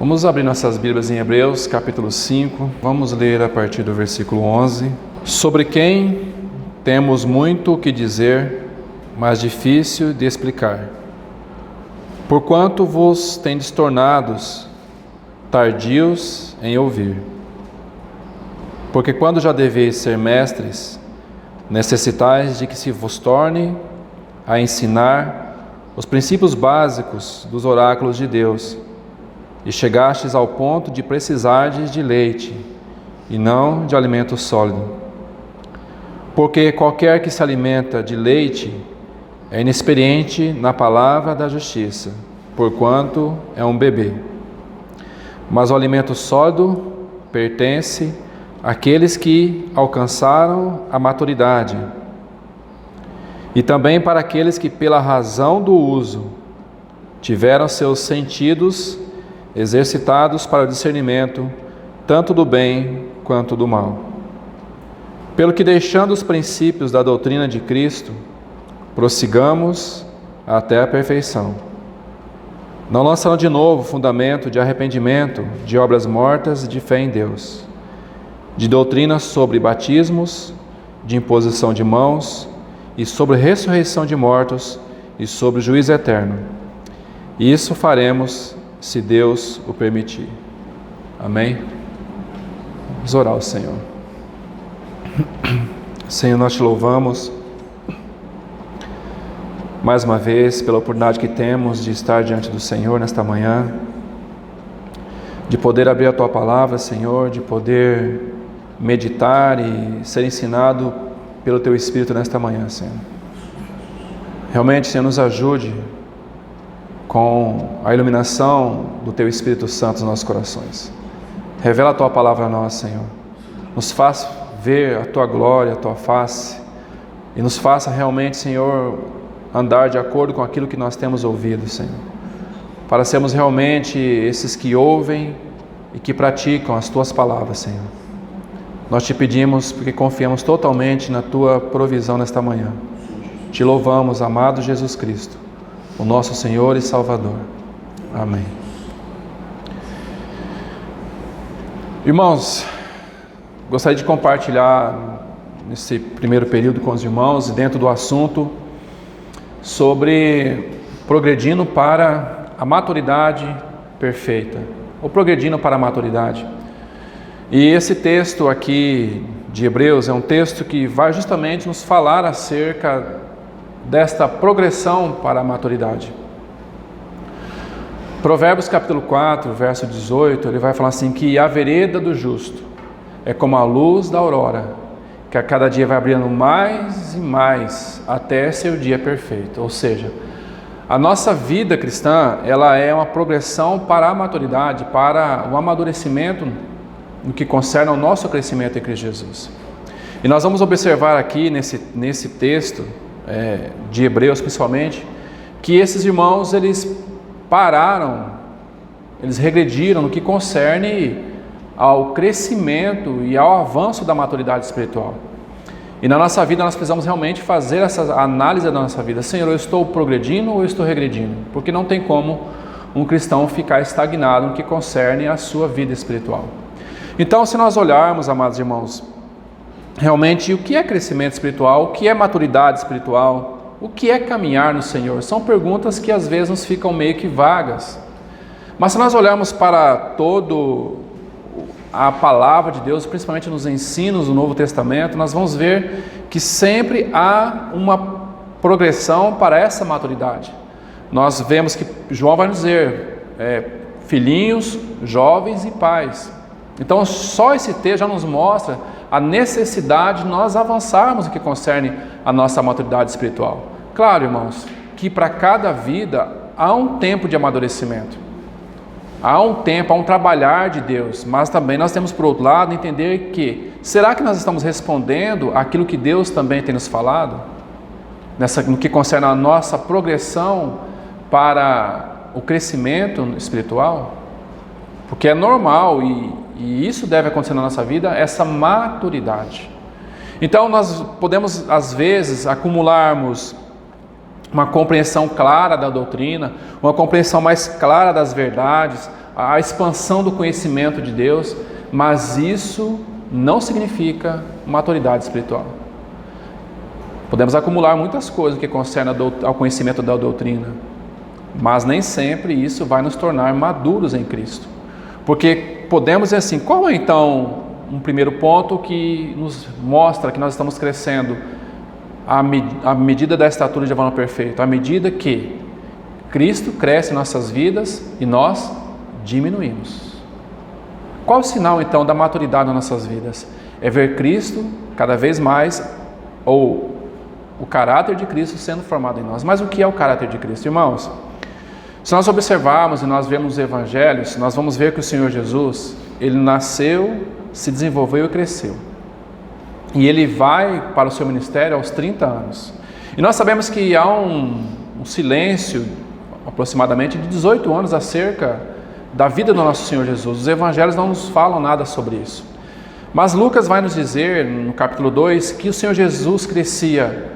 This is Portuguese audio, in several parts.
Vamos abrir nossas Bíblias em Hebreus, capítulo 5. Vamos ler a partir do versículo 11. Sobre quem temos muito o que dizer, mas difícil de explicar. Porquanto vos tendes tornados tardios em ouvir. Porque quando já deveis ser mestres, necessitais de que se vos torne a ensinar os princípios básicos dos oráculos de Deus, e chegastes ao ponto de precisardes de leite, e não de alimento sólido. Porque qualquer que se alimenta de leite é inexperiente na palavra da justiça, porquanto é um bebê. Mas o alimento sólido pertence àqueles que alcançaram a maturidade, e também para aqueles que, pela razão do uso, tiveram seus sentidos exercitados para o discernimento, tanto do bem quanto do mal. Pelo que, deixando os princípios da doutrina de Cristo, prossigamos até a perfeição, não lançando de novo fundamento de arrependimento, de obras mortas e de fé em Deus, de doutrinas sobre batismos, de imposição de mãos, e sobre ressurreição de mortos, e sobre juízo eterno. E isso faremos, se Deus o permitir. Amém? Vamos orar ao Senhor. Senhor, nós te louvamos mais uma vez pela oportunidade que temos de estar diante do Senhor nesta manhã, de poder abrir a Tua Palavra, Senhor, de poder meditar e ser ensinado pelo Teu Espírito nesta manhã, Senhor. Realmente, Senhor, nos ajude com a iluminação do Teu Espírito Santo nos nossos corações. Revela a Tua Palavra a nós, Senhor. Nos faça ver a Tua glória, a Tua face, e nos faça realmente, Senhor, andar de acordo com aquilo que nós temos ouvido, Senhor. Para sermos realmente esses que ouvem e que praticam as Tuas palavras, Senhor. Nós te pedimos porque confiamos totalmente na Tua provisão nesta manhã. Te louvamos, amado Jesus Cristo, o nosso Senhor e Salvador. Amém. Irmãos, gostaria de compartilhar nesse primeiro período com os irmãos, dentro do assunto, sobre progredindo para a maturidade perfeita, ou progredindo para a maturidade. E esse texto aqui de Hebreus é um texto que vai justamente nos falar acerca desta progressão para a maturidade. Provérbios capítulo 4, verso 18, ele vai falar assim, que a vereda do justo é como a luz da aurora, que a cada dia vai abrindo mais e mais, até ser o dia perfeito. Ou seja, a nossa vida cristã, ela é uma progressão para a maturidade, para o amadurecimento no que concerne ao nosso crescimento em Cristo Jesus. E nós vamos observar aqui nesse texto, de Hebreus principalmente, que esses irmãos, eles pararam, eles regrediram no que concerne ao crescimento e ao avanço da maturidade espiritual. E na nossa vida nós precisamos realmente fazer essa análise da nossa vida. Senhor, eu estou progredindo ou eu estou regredindo? Porque não tem como um cristão ficar estagnado no que concerne a sua vida espiritual. Então, se nós olharmos, amados irmãos, realmente o que é crescimento espiritual, o que é maturidade espiritual, o que é caminhar no Senhor, são perguntas que às vezes nos ficam meio que vagas. Mas se nós olharmos para todo a palavra de Deus, principalmente nos ensinos do Novo Testamento, nós vamos ver que sempre há uma progressão para essa maturidade. Nós vemos que João vai nos dizer, filhinhos, jovens e pais. Então só esse texto já nos mostra a necessidade de nós avançarmos no que concerne a nossa maturidade espiritual. Claro, irmãos, que para cada vida há um tempo de amadurecimento. Há um tempo, há um trabalhar de Deus, mas também nós temos, por outro lado, entender que, será que nós estamos respondendo aquilo que Deus também tem nos falado? No que concerne a nossa progressão para o crescimento espiritual? Porque é normal e isso deve acontecer na nossa vida, essa maturidade. Então nós podemos, às vezes, acumularmos uma compreensão clara da doutrina, uma compreensão mais clara das verdades, a expansão do conhecimento de Deus, mas isso não significa maturidade espiritual. Podemos acumular muitas coisas que concernem ao conhecimento da doutrina, mas nem sempre isso vai nos tornar maduros em Cristo. Porque podemos dizer assim, qual é então um primeiro ponto que nos mostra que nós estamos crescendo à medida da estatura de varão perfeito? À medida que Cristo cresce em nossas vidas e nós diminuímos. Qual o sinal então da maturidade nas nossas vidas? É ver Cristo cada vez mais, ou o caráter de Cristo sendo formado em nós. Mas o que é o caráter de Cristo, irmãos? Se nós observarmos e nós vemos os evangelhos, nós vamos ver que o Senhor Jesus, ele nasceu, se desenvolveu e cresceu. E ele vai para o seu ministério aos 30 anos. E nós sabemos que há um silêncio, aproximadamente de 18 anos, acerca da vida do nosso Senhor Jesus. Os evangelhos não nos falam nada sobre isso. Mas Lucas vai nos dizer, no capítulo 2, que o Senhor Jesus crescia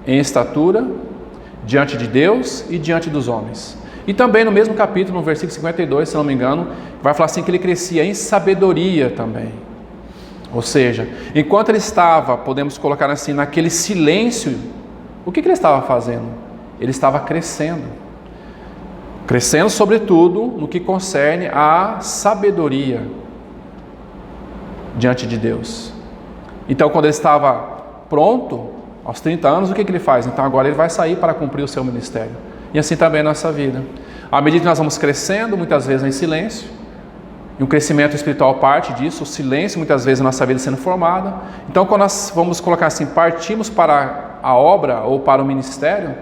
em estatura, diante de Deus e diante dos homens. E também no mesmo capítulo, no versículo 52, se não me engano, vai falar assim que ele crescia em sabedoria também. Ou seja, enquanto ele estava, podemos colocar assim, naquele silêncio, o que ele estava fazendo? Ele estava crescendo. Crescendo sobretudo no que concerne à sabedoria diante de Deus. Então quando ele estava pronto, aos 30 anos, o que ele faz? Então agora ele vai sair para cumprir o seu ministério. E assim também a nossa vida. À medida que nós vamos crescendo, muitas vezes em silêncio, e um crescimento espiritual parte disso, o silêncio muitas vezes a nossa vida sendo formada. Então quando nós vamos colocar assim, partimos para a obra ou para o ministério,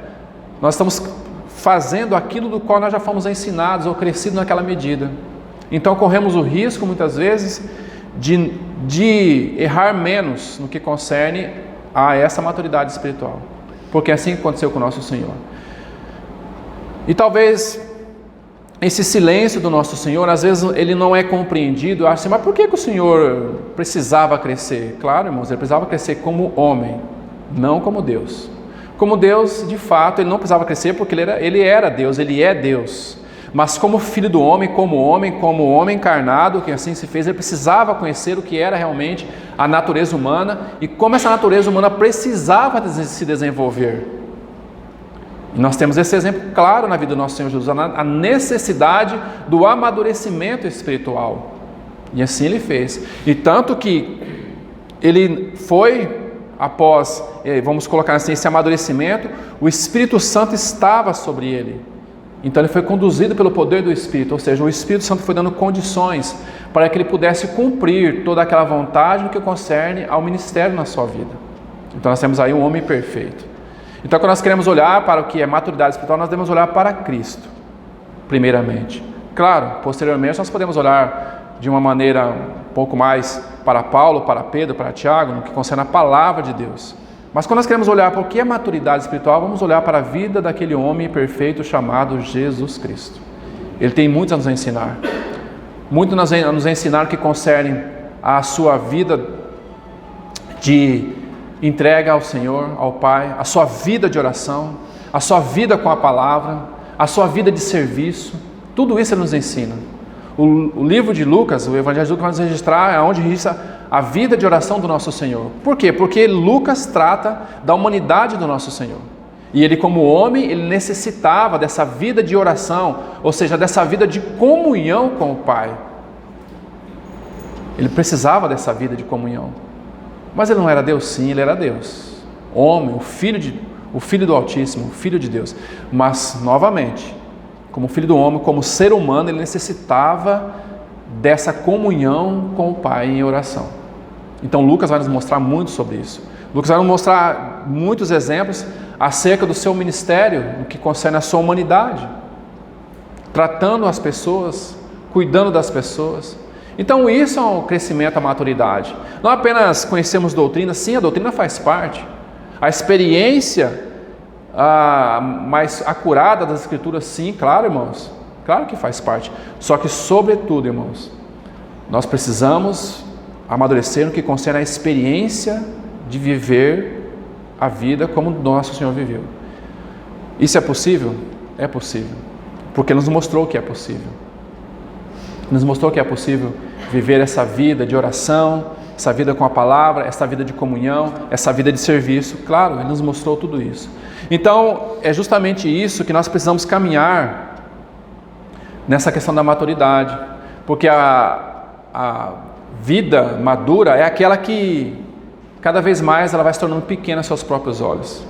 nós estamos fazendo aquilo do qual nós já fomos ensinados ou crescidos naquela medida. Então corremos o risco muitas vezes de errar menos no que concerne a essa maturidade espiritual, porque é assim que aconteceu com o nosso Senhor. E talvez esse silêncio do nosso Senhor, às vezes ele não é compreendido. Assim, mas por que o Senhor precisava crescer? Claro, irmãos, ele precisava crescer como homem, não como Deus. Como Deus, de fato, ele não precisava crescer porque ele era Deus, ele é Deus. Mas como filho do homem, como homem encarnado, que assim se fez, ele precisava conhecer o que era realmente a natureza humana e como essa natureza humana precisava se desenvolver. E nós temos esse exemplo claro na vida do nosso Senhor Jesus, a necessidade do amadurecimento espiritual. E assim ele fez. E tanto que ele foi, após, vamos colocar assim, esse amadurecimento, o Espírito Santo estava sobre ele. Então ele foi conduzido pelo poder do Espírito, ou seja, o Espírito Santo foi dando condições para que ele pudesse cumprir toda aquela vontade no que concerne ao ministério na sua vida. Então nós temos aí um homem perfeito. Então quando nós queremos olhar para o que é maturidade espiritual, nós devemos olhar para Cristo, primeiramente. Claro, posteriormente nós podemos olhar de uma maneira um pouco mais para Paulo, para Pedro, para Tiago, no que concerne a palavra de Deus. Mas quando nós queremos olhar para o que é maturidade espiritual, vamos olhar para a vida daquele homem perfeito chamado Jesus Cristo. Ele tem muito a nos ensinar. Muito a nos ensinar o que concerne a sua vida de entrega ao Senhor, ao Pai, a sua vida de oração, a sua vida com a palavra, a sua vida de serviço. Tudo isso ele nos ensina. O livro de Lucas, o Evangelho de Lucas, vai nos registrar onde registra a vida de oração do nosso Senhor. Por quê? Porque Lucas trata da humanidade do nosso Senhor. E ele, como homem, ele necessitava dessa vida de oração, ou seja, dessa vida de comunhão com o Pai. Ele precisava dessa vida de comunhão. Mas ele não era Deus? Sim, ele era Deus. Homem, o Filho do Altíssimo, o Filho de Deus. Mas, novamente, como Filho do homem, como ser humano, ele necessitava dessa comunhão com o Pai em oração. Então Lucas vai nos mostrar muito sobre isso. Lucas vai nos mostrar muitos exemplos acerca do seu ministério, no que concerne a sua humanidade, tratando as pessoas, cuidando das pessoas. Então isso é um crescimento à maturidade. Não apenas conhecemos doutrina, sim, a doutrina faz parte. A experiência mais acurada das Escrituras, sim, claro, irmãos. Claro que faz parte. Só que, sobretudo, irmãos, nós precisamos amadurecer no que concerne a experiência de viver a vida como nosso Senhor viveu. Isso é possível? É possível. Porque Ele nos mostrou que é possível. nos mostrou que é possível viver essa vida de oração, essa vida com a palavra, essa vida de comunhão, essa vida de serviço. Claro, Ele nos mostrou tudo isso. Então, é justamente isso que nós precisamos caminhar nessa questão da maturidade, porque a vida madura é aquela que cada vez mais ela vai se tornando pequena aos seus próprios olhos.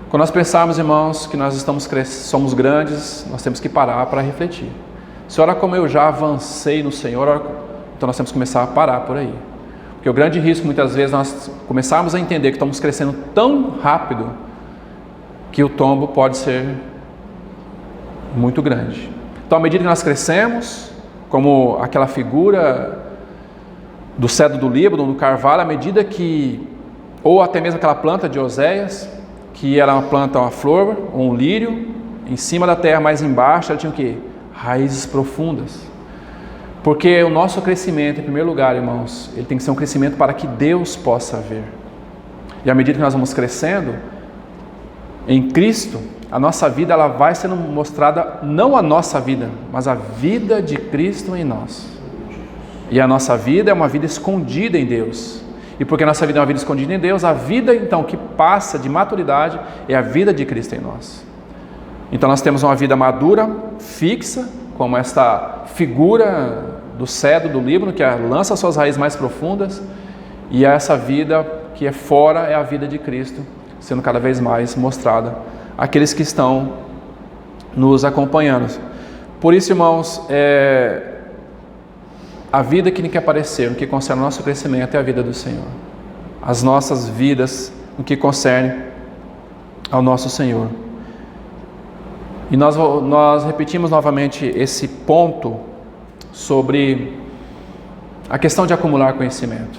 Quando nós pensarmos, irmãos, que nós somos grandes, nós temos que parar para refletir. Se olha como eu já avancei no Senhor, então nós temos que começar a parar por aí. Porque o grande risco, muitas vezes, nós começarmos a entender que estamos crescendo tão rápido que o tombo pode ser muito grande. Então, à medida que nós crescemos, como aquela figura do cedro do Líbano, do carvalho, à medida que, ou até mesmo aquela planta de Oséias, que era uma planta, uma flor, ou um lírio, em cima da terra, mais embaixo, ela tinha o quê? Raízes profundas. Porque o nosso crescimento, em primeiro lugar, irmãos, ele tem que ser um crescimento para que Deus possa ver. E à medida que nós vamos crescendo, em Cristo, a nossa vida ela vai sendo mostrada, não a nossa vida, mas a vida de Cristo em nós. E a nossa vida é uma vida escondida em Deus. E porque a nossa vida é uma vida escondida em Deus, a vida então que passa de maturidade é a vida de Cristo em nós. Então nós temos uma vida madura, fixa, como esta figura do cedro do Líbano, que lança suas raízes mais profundas, e essa vida que é fora é a vida de Cristo, sendo cada vez mais mostrada àqueles que estão nos acompanhando. Por isso, irmãos, a vida que quer aparecer no que concerne ao nosso crescimento é a vida do Senhor. As nossas vidas no que concerne ao nosso Senhor. E nós repetimos novamente esse ponto sobre a questão de acumular conhecimento.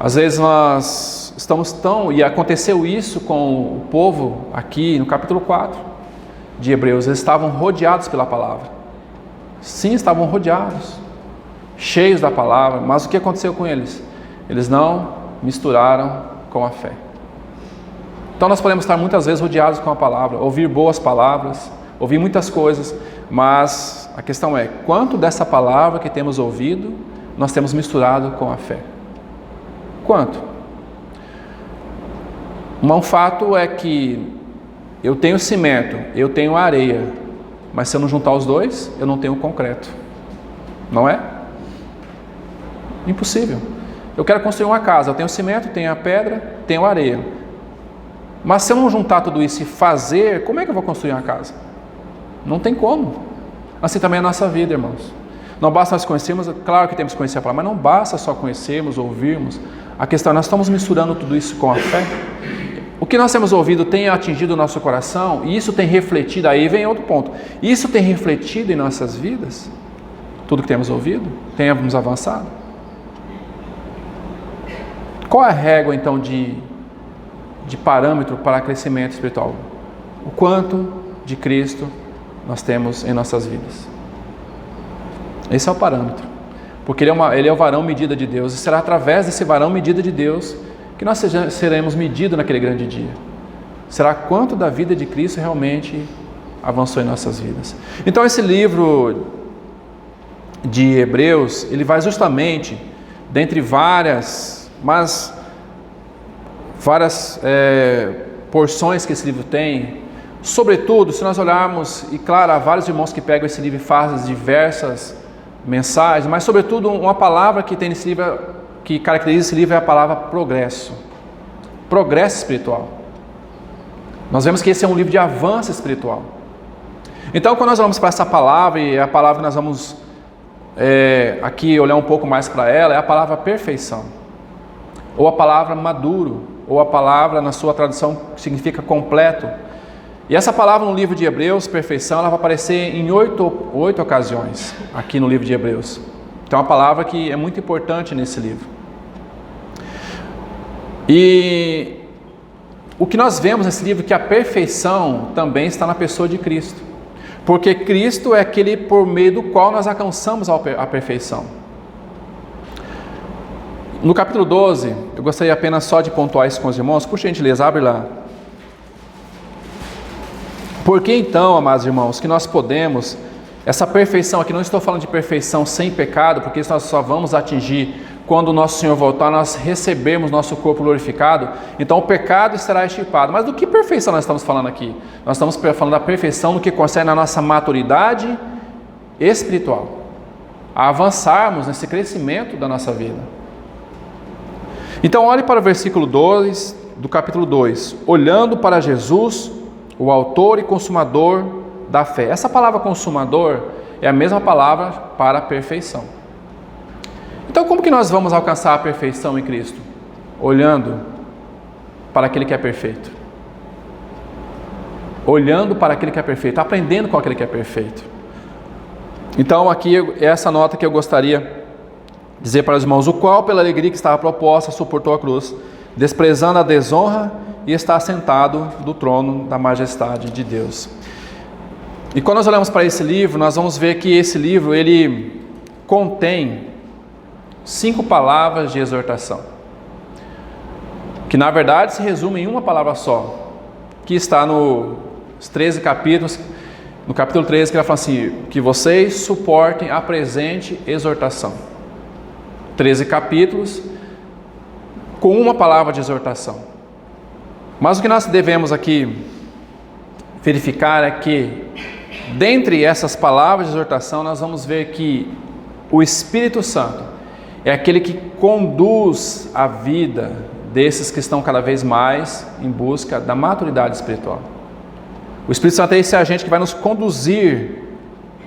Às vezes nós estamos e aconteceu isso com o povo aqui no capítulo 4 de Hebreus, eles estavam rodeados pela palavra. Sim, estavam rodeados, cheios da palavra, mas o que aconteceu com eles? Eles não misturaram com a fé. Então nós podemos estar muitas vezes rodeados com a palavra, ouvir boas palavras, ouvir muitas coisas, mas a questão é, quanto dessa palavra que temos ouvido, nós temos misturado com a fé? Quanto? Um fato é que eu tenho cimento, eu tenho areia, mas se eu não juntar os dois, eu não tenho concreto. Não é? Impossível. Eu quero construir uma casa, eu tenho cimento, tenho a pedra, tenho a areia. Mas se eu não juntar tudo isso e fazer, como é que eu vou construir uma casa? Não tem como. Assim também é a nossa vida, irmãos. Não basta nós conhecermos, claro que temos que conhecer a palavra, mas não basta só conhecermos, ouvirmos. A questão é, nós estamos misturando tudo isso com a fé. O que nós temos ouvido tem atingido o nosso coração, e isso tem refletido, aí vem outro ponto, isso tem refletido em nossas vidas? Tudo que temos ouvido? Temos avançado? Qual é a régua então de parâmetro para crescimento espiritual? O quanto de Cristo nós temos em nossas vidas? Esse é o parâmetro, porque ele é o varão medida de Deus, e será através desse varão medida de Deus que nós seremos medidos naquele grande dia. Será quanto da vida de Cristo realmente avançou em nossas vidas. Então esse livro de Hebreus, ele vai justamente, dentre várias porções que esse livro tem, sobretudo, se nós olharmos, e claro, há vários irmãos que pegam esse livro e fazem diversas mensagens, mas sobretudo uma palavra que tem nesse livro, que caracteriza esse livro, é a palavra progresso. Progresso espiritual. Nós vemos que esse é um livro de avanço espiritual. Então, quando nós vamos para essa palavra, e a palavra que nós vamos aqui olhar um pouco mais para ela, é a palavra perfeição, ou a palavra maduro, ou a palavra, na sua tradução, significa completo. E essa palavra no livro de Hebreus, perfeição, ela vai aparecer em 8 ocasiões, aqui no livro de Hebreus. Então é uma palavra que é muito importante nesse livro. E o que nós vemos nesse livro é que a perfeição também está na pessoa de Cristo. Porque Cristo é aquele por meio do qual nós alcançamos a perfeição. No capítulo 12, eu gostaria apenas só de pontuar isso com os irmãos. Por gentileza, abre lá. Por que então, amados irmãos, que nós podemos Essa perfeição aqui, não estou falando de perfeição sem pecado, porque isso nós só vamos atingir quando o nosso Senhor voltar, nós recebermos nosso corpo glorificado. Então o pecado estará extirpado. Mas do que perfeição nós estamos falando aqui? Nós estamos falando da perfeição no que concerne a nossa maturidade espiritual, a avançarmos nesse crescimento da nossa vida. Então olhe para o versículo 2 do capítulo 2. Olhando para Jesus, o autor e consumador da fé. Essa palavra consumador é a mesma palavra para perfeição. Então como que nós vamos alcançar a perfeição em Cristo? Olhando para aquele que é perfeito. Olhando para aquele que é perfeito, aprendendo com aquele que é perfeito. Então aqui é essa nota que eu gostaria de dizer para os irmãos: o qual pela alegria que estava proposta suportou a cruz, desprezando a desonra, e está sentado do trono da majestade de Deus. E quando nós olhamos para esse livro, nós vamos ver que esse livro ele contém 5 palavras de exortação, que na verdade se resume em uma palavra só, que está nos 13 capítulos. No capítulo 13 que ele fala assim: que vocês suportem a presente exortação. 13 capítulos com uma palavra de exortação. Mas o que nós devemos aqui verificar é que, dentre essas palavras de exortação, nós vamos ver que o Espírito Santo é aquele que conduz a vida desses que estão cada vez mais em busca da maturidade espiritual. O Espírito Santo é esse agente que vai nos conduzir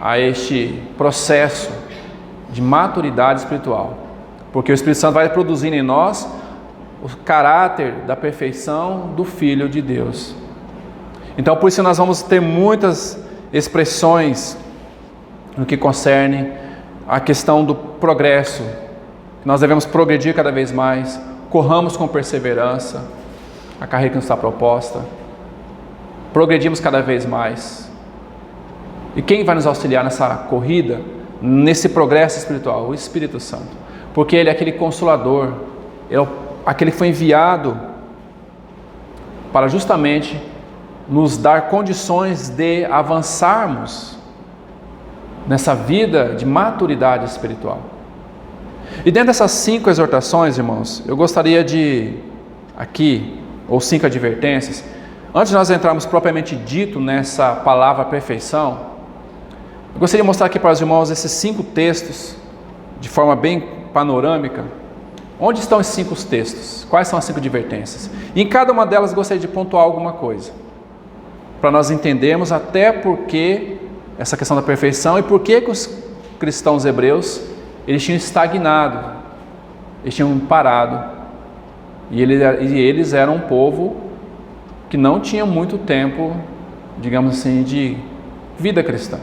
a este processo de maturidade espiritual, porque o Espírito Santo vai produzindo em nós o caráter da perfeição do Filho de Deus. Então por isso nós vamos ter muitas expressões no que concerne a questão do progresso. Nós devemos progredir cada vez mais, corramos com perseverança a carreira que nos está proposta, progredimos cada vez mais. E quem vai nos auxiliar nessa corrida, nesse progresso espiritual? O Espírito Santo, porque Ele é aquele consolador, Ele é aquele que foi enviado para justamente nos dar condições de avançarmos nessa vida de maturidade espiritual. E dentro dessas 5 exortações, irmãos, eu gostaria de aqui, ou 5 advertências, antes de nós entrarmos propriamente dito nessa palavra perfeição, eu gostaria de mostrar aqui para os irmãos esses 5 textos, de forma bem panorâmica. Onde estão esses 5 textos? Quais são as 5 advertências? E em cada uma delas eu gostaria de pontuar alguma coisa, para nós entendermos até porque essa questão da perfeição e por que os cristãos hebreus eles tinham estagnado, eles tinham parado, e eles eram um povo que não tinha muito tempo, digamos assim, de vida cristã.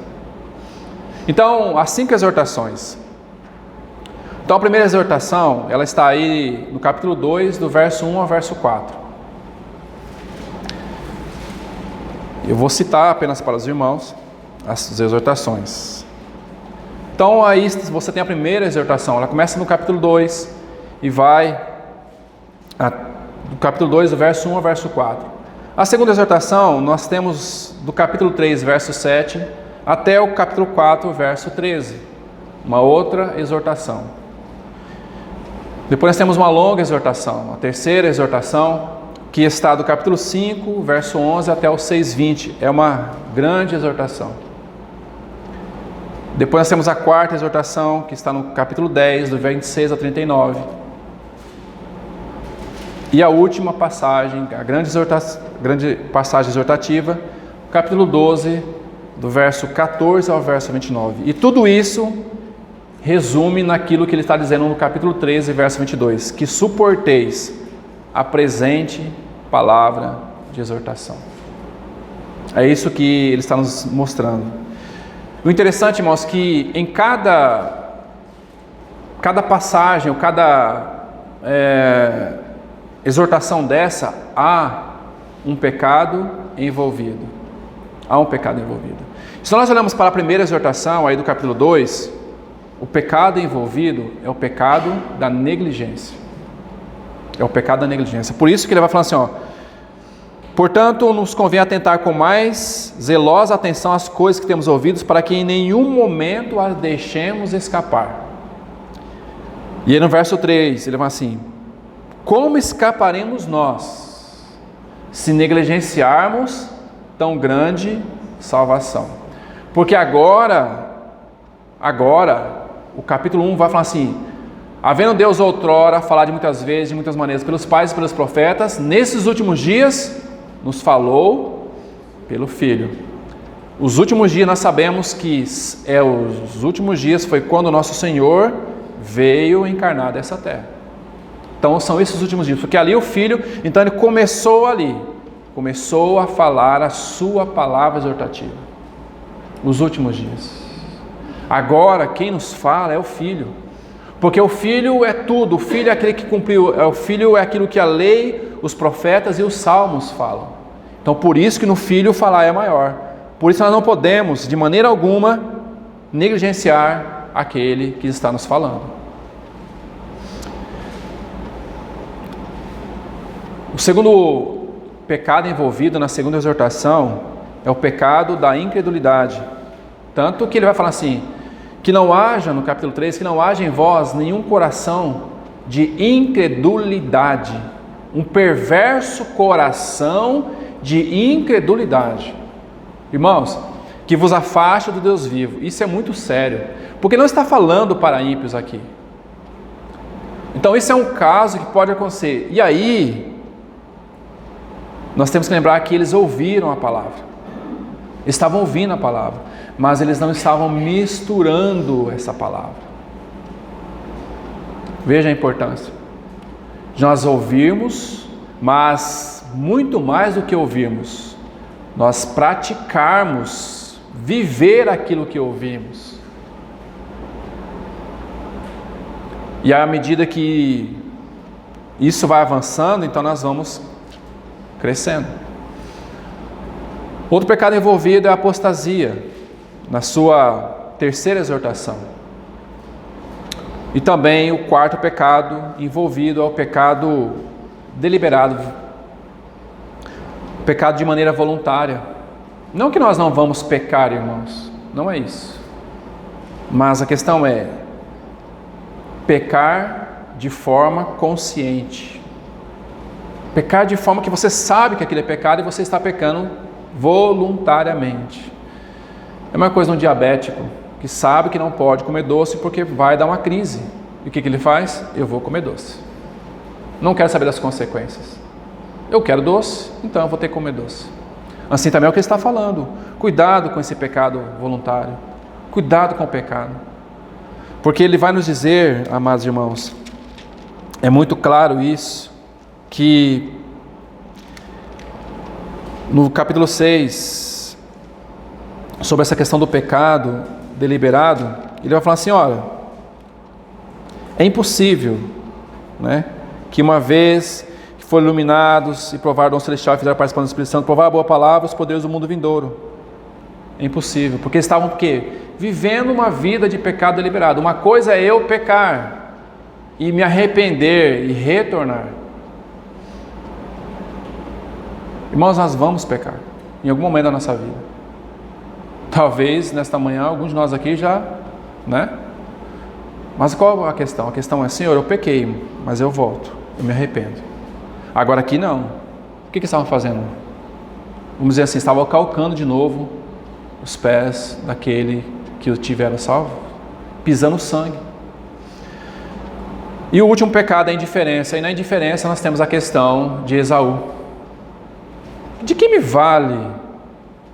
Então, as 5 exortações. Então, a primeira exortação, ela está aí no capítulo 2, do verso 1 ao verso 4. Eu vou citar apenas para os irmãos as exortações. Então aí você tem a primeira exortação, ela começa no capítulo 2 e vai do capítulo 2, do verso 1 ao verso 4. A segunda exortação nós temos do capítulo 3, verso 7 até o capítulo 4, verso 13, uma outra exortação. Depois nós temos uma longa exortação, a terceira exortação, que está do capítulo 5, verso 11 até o 6:20, é uma grande exortação. Depois nós temos a quarta exortação, que está no capítulo 10, do 26 a 39. E a última passagem, a grande passagem exortativa, capítulo 12, do verso 14 ao verso 29. E tudo isso resume naquilo que ele está dizendo no capítulo 13, verso 22, que suporteis a presente palavra de exortação. É isso que ele está nos mostrando. O interessante, irmãos, que em cada passagem, ou cada exortação dessa, há um pecado envolvido. Há um pecado envolvido. Se nós olhamos para a primeira exortação, aí do capítulo 2, o pecado envolvido é o pecado da negligência. É o pecado da negligência. Por isso que ele vai falar assim, Portanto, nos convém atentar com mais zelosa atenção às coisas que temos ouvido, para que em nenhum momento as deixemos escapar. E aí no verso 3, ele fala assim: como escaparemos nós, se negligenciarmos tão grande salvação? Porque agora, o capítulo 1 vai falar assim: havendo Deus outrora falado de muitas vezes, de muitas maneiras, pelos pais e pelos profetas, nesses últimos dias nos falou pelo Filho. Os últimos dias nós sabemos que os últimos dias foi quando o nosso Senhor veio encarnar dessa terra. Então são esses últimos dias, porque ali o Filho, então ele começou a falar a sua palavra exortativa. Os últimos dias. Agora quem nos fala é o Filho. Porque o Filho é tudo, o Filho é aquele que cumpriu, o Filho é aquilo que a lei, os profetas e os salmos falam. Então por isso que no Filho falar é maior. Por isso nós não podemos, de maneira alguma, negligenciar aquele que está nos falando. O segundo pecado envolvido na segunda exortação é o pecado da incredulidade. Tanto que ele vai falar assim: que não haja, no capítulo 3, que não haja em vós nenhum coração de incredulidade, um perverso coração de incredulidade. Irmãos, que vos afaste do Deus vivo. Isso é muito sério, porque não está falando para ímpios aqui. Então isso é um caso que pode acontecer. E aí, nós temos que lembrar que eles ouviram a palavra, estavam ouvindo a palavra, mas eles não estavam misturando essa palavra. Veja a importância de nós ouvirmos, mas muito mais do que ouvirmos, nós praticarmos, viver aquilo que ouvimos. E à medida que isso vai avançando, então nós vamos crescendo. Outro pecado envolvido é a apostasia, na sua terceira exortação. E também o quarto pecado envolvido é o pecado deliberado, pecado de maneira voluntária. Não que nós não vamos pecar, irmãos, não é isso. Mas a questão é pecar de forma consciente. Pecar de forma que você sabe que aquilo é pecado e você está pecando voluntariamente. É uma coisa de um diabético que sabe que não pode comer doce porque vai dar uma crise. E o que ele faz? Eu vou comer doce. Não quero saber das consequências. Eu quero doce, então eu vou ter que comer doce. Assim também é o que ele está falando. Cuidado com esse pecado voluntário. Cuidado com o pecado. Porque ele vai nos dizer, amados irmãos, é muito claro isso, que no capítulo 6, sobre essa questão do pecado deliberado, ele vai falar assim: olha, é impossível, né, que uma vez que foram iluminados e provaram o dom celestial e fizeram participação do Espírito Santo, provar a boa palavra, os poderes do mundo vindouro. É impossível, porque eles estavam o quê? Vivendo uma vida de pecado deliberado. Uma coisa é eu pecar e me arrepender e retornar. Irmãos, nós vamos pecar em algum momento da nossa vida. Talvez nesta manhã alguns de nós aqui já, né? Mas qual a questão? A questão é: Senhor, eu pequei, mas eu volto, eu me arrependo. Agora aqui não. O que estavam fazendo? Vamos dizer assim, estavam calcando de novo os pés daquele que o tiveram salvo, pisando sangue. E o último pecado é a indiferença. E na indiferença nós temos a questão de Esaú. De que me vale?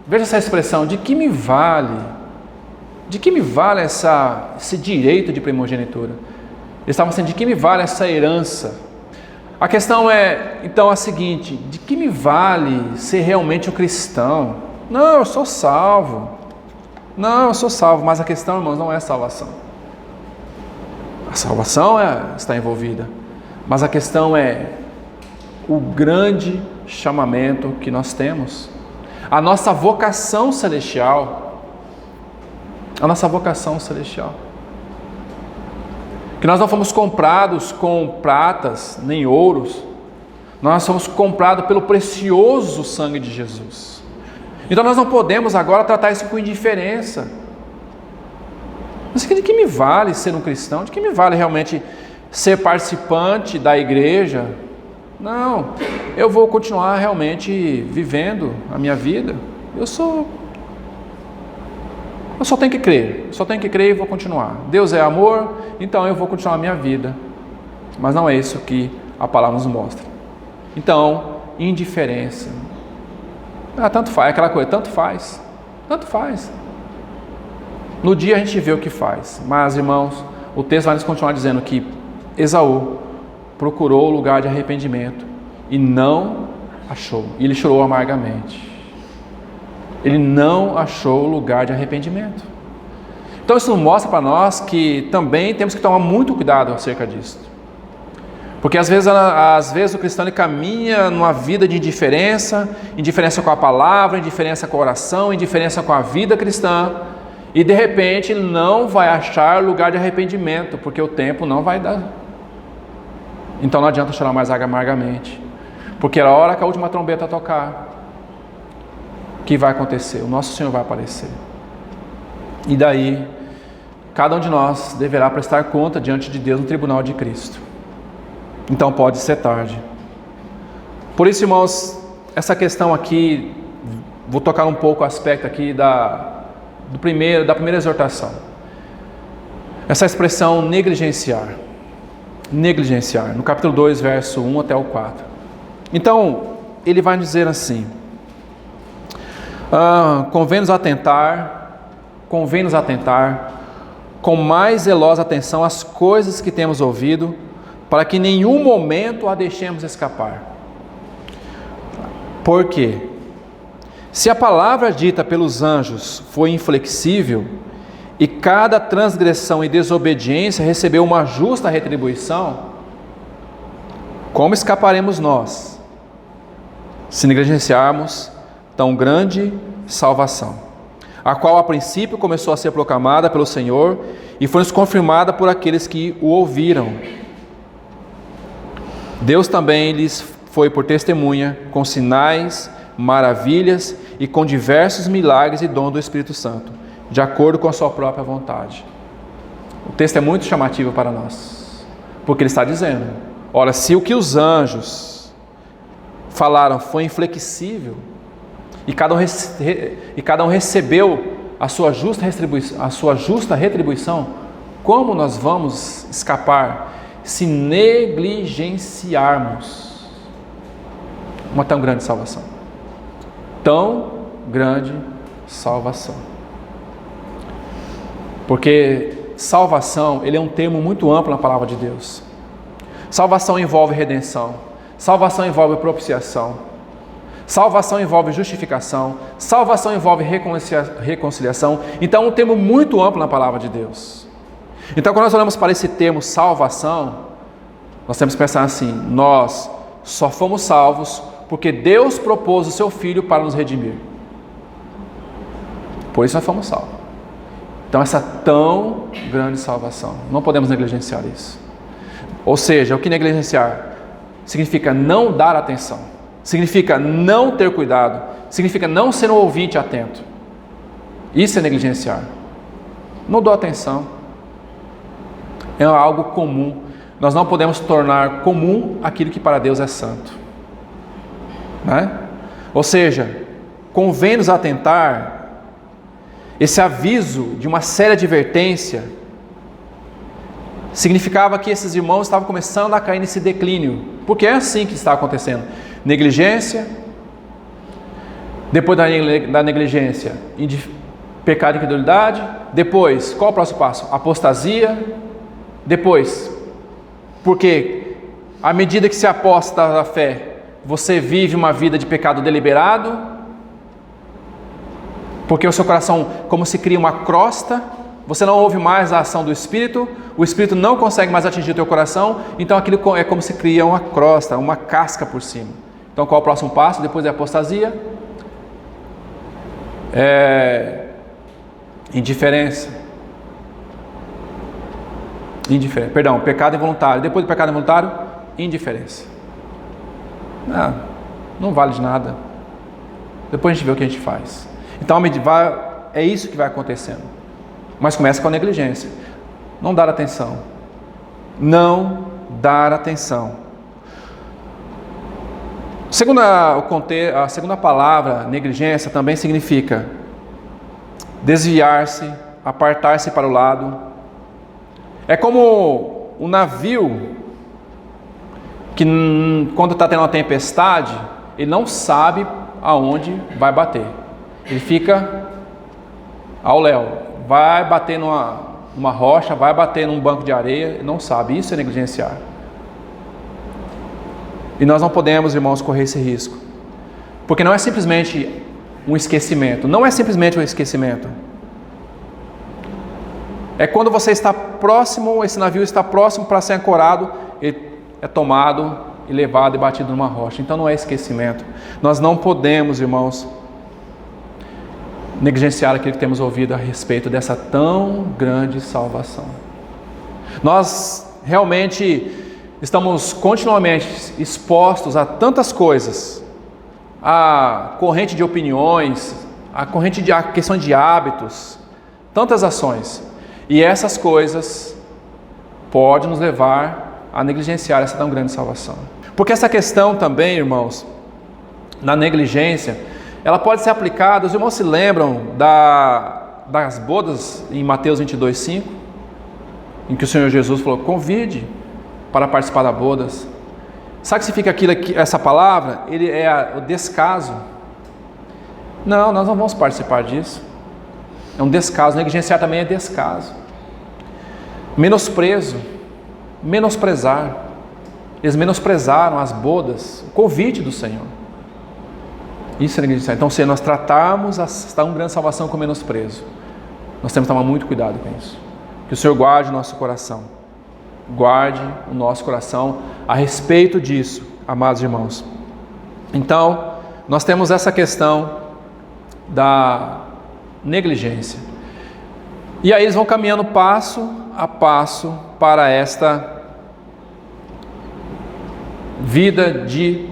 Veja essa expressão: de que me vale? De que me vale esse direito de primogenitura? Eles estavam dizendo: de que me vale essa herança? A questão é, então, a seguinte: de que me vale ser realmente um cristão? Não, eu sou salvo. Não, eu sou salvo. Mas a questão, irmãos, não é a salvação. A salvação está envolvida. Mas a questão é o grande chamamento que nós temos. A nossa vocação celestial. A nossa vocação celestial. Que nós não fomos comprados com pratas nem ouros. Nós somos comprados pelo precioso sangue de Jesus. Então nós não podemos agora tratar isso com indiferença. Mas de que me vale ser um cristão? De que me vale realmente ser participante da igreja? Não, eu vou continuar realmente vivendo a minha vida. Eu só tenho que crer, e vou continuar. Deus é amor, então eu vou continuar a minha vida. Mas não é isso que a palavra nos mostra. Então, indiferença. Tanto faz, aquela coisa, tanto faz. No dia a gente vê o que faz. Mas, irmãos, o texto vai nos continuar dizendo que Esaú procurou o lugar de arrependimento e não achou. E ele chorou amargamente. Ele não achou o lugar de arrependimento. Então isso mostra para nós que também temos que tomar muito cuidado acerca disso. Porque às vezes o cristão ele caminha numa vida de indiferença com a palavra, indiferença com a oração, indiferença com a vida cristã, e de repente ele não vai achar lugar de arrependimento, porque o tempo não vai dar. Então não adianta chorar mais amargamente, porque a hora que a última trombeta tocar, o que vai acontecer? O nosso Senhor vai aparecer. E daí, cada um de nós deverá prestar conta diante de Deus no tribunal de Cristo. Então pode ser tarde. Por isso, irmãos, essa questão aqui, vou tocar um pouco o aspecto aqui da primeira exortação. Essa expressão negligenciar, no capítulo 2, verso 1 até o 4. Então, ele vai dizer assim: convém-nos atentar com mais zelosa atenção às coisas que temos ouvido, para que em nenhum momento a deixemos escapar. Por quê? Se a palavra dita pelos anjos foi inflexível, e cada transgressão e desobediência recebeu uma justa retribuição, como escaparemos nós, se negligenciarmos tão grande salvação, a qual a princípio começou a ser proclamada pelo Senhor e foi-nos confirmada por aqueles que o ouviram. Deus também lhes foi por testemunha com sinais, maravilhas e com diversos milagres e dom do Espírito Santo, de acordo com a sua própria vontade. O texto é muito chamativo para nós, porque ele está dizendo: olha, se o que os anjos falaram foi inflexível, e cada um recebeu a sua justa retribuição, como nós vamos escapar se negligenciarmos uma tão grande salvação? Tão grande salvação. Porque salvação, ele é um termo muito amplo na palavra de Deus. Salvação envolve redenção, salvação envolve propiciação, salvação envolve justificação, salvação envolve reconciliação. Então é um termo muito amplo na palavra de Deus. Então quando nós olhamos para esse termo salvação, nós temos que pensar assim: nós só fomos salvos porque Deus propôs o seu Filho para nos redimir. Por isso nós fomos salvos. Então essa tão grande salvação, não podemos negligenciar isso. Ou seja, o que negligenciar? Significa não dar atenção, significa não ter cuidado, significa não ser um ouvinte atento. Isso é negligenciar. Não dou atenção. É algo comum. Nós não podemos tornar comum aquilo que para Deus é santo, né? Ou seja, convém-nos atentar. Esse aviso de uma séria advertência significava que esses irmãos estavam começando a cair nesse declínio, porque é assim que está acontecendo: negligência, depois da negligência, pecado e incredulidade, depois, qual é o próximo passo? Apostasia, depois, porque à medida que se aposta da fé, você vive uma vida de pecado deliberado, porque o seu coração, como se cria uma crosta, você não ouve mais a ação do Espírito, o Espírito não consegue mais atingir o teu coração, então aquilo é como se cria uma crosta, uma casca por cima. Então qual é o próximo passo depois da apostasia? Pecado involuntário. Depois do pecado involuntário, indiferença. Não vale de nada. Depois a gente vê o que a gente faz. Então é isso que vai acontecendo. Mas começa com a negligência. Não dar atenção. Não dar atenção. A segunda palavra, negligência, também significa desviar-se, apartar-se para o lado. É como um navio que, quando está tendo uma tempestade, ele não sabe aonde vai bater. Ele fica ao léu. Vai bater numa rocha, vai bater num banco de areia, ele não sabe. Isso é negligenciar. E nós não podemos, irmãos, correr esse risco. Porque não é simplesmente um esquecimento. Não é simplesmente um esquecimento. É quando você está próximo, esse navio está próximo para ser ancorado, ele é tomado e levado e batido numa rocha. Então não é esquecimento. Nós não podemos, irmãos, negligenciar aquilo que temos ouvido a respeito dessa tão grande salvação. Nós realmente estamos continuamente expostos a tantas coisas, a corrente de opiniões, a questão de hábitos, tantas ações. E essas coisas podem nos levar a negligenciar essa tão grande salvação. Porque essa questão também, irmãos, na negligência, ela pode ser aplicada. Os irmãos se lembram das bodas em Mateus 22:5, em que o Senhor Jesus falou: convide para participar das bodas. Sabe o que significa aquilo aqui, essa palavra? Ele é o descaso. Não, nós não vamos participar disso. É um descaso. Negligenciar também é descaso. Menosprezo, menosprezar. Eles menosprezaram as bodas, o convite do Senhor. Isso é negligenciar. Então, se nós tratarmos a tão grande salvação com menosprezo, nós temos que tomar muito cuidado com isso. Que o Senhor guarde o nosso coração. Guarde o nosso coração a respeito disso, amados irmãos. Então, nós temos essa questão da negligência. E aí eles vão caminhando passo a passo para esta vida de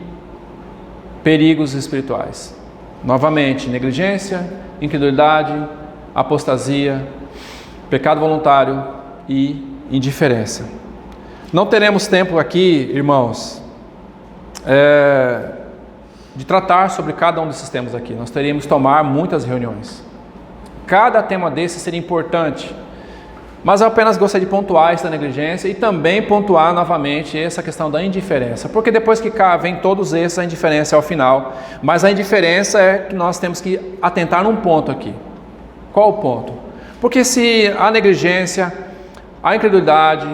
perigos espirituais. Novamente, negligência, incredulidade, apostasia, pecado voluntário e indiferença. Não teremos tempo aqui, irmãos, de tratar sobre cada um desses temas aqui. Nós teríamos que tomar muitas reuniões. Cada tema desse seria importante, mas eu apenas gostaria de pontuar essa negligência e também pontuar novamente essa questão da indiferença, porque depois que vem todos esses, a indiferença é ao final, mas a indiferença é que nós temos que atentar num ponto aqui. Qual o ponto? Porque se há negligência, há incredulidade,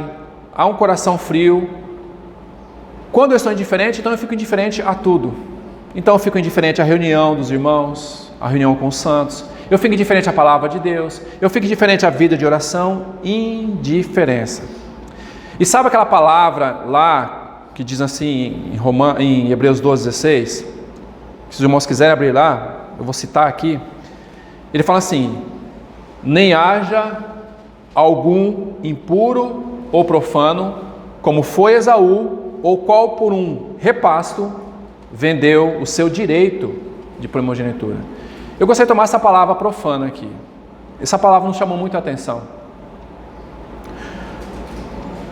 há um coração frio, quando eu estou indiferente, então eu fico indiferente a tudo. Então eu fico indiferente à reunião dos irmãos, à reunião com os santos, eu fico indiferente à palavra de Deus, eu fico indiferente à vida de oração, indiferença. E sabe aquela palavra lá, que diz assim em Hebreus 12:16? Se os irmãos quiserem abrir lá, eu vou citar aqui. Ele fala assim: nem haja algum impuro ou profano, como foi Esaú, ou qual por um repasto vendeu o seu direito de primogenitura. Eu gostaria de tomar essa palavra profana aqui. Essa palavra nos chamou muita atenção.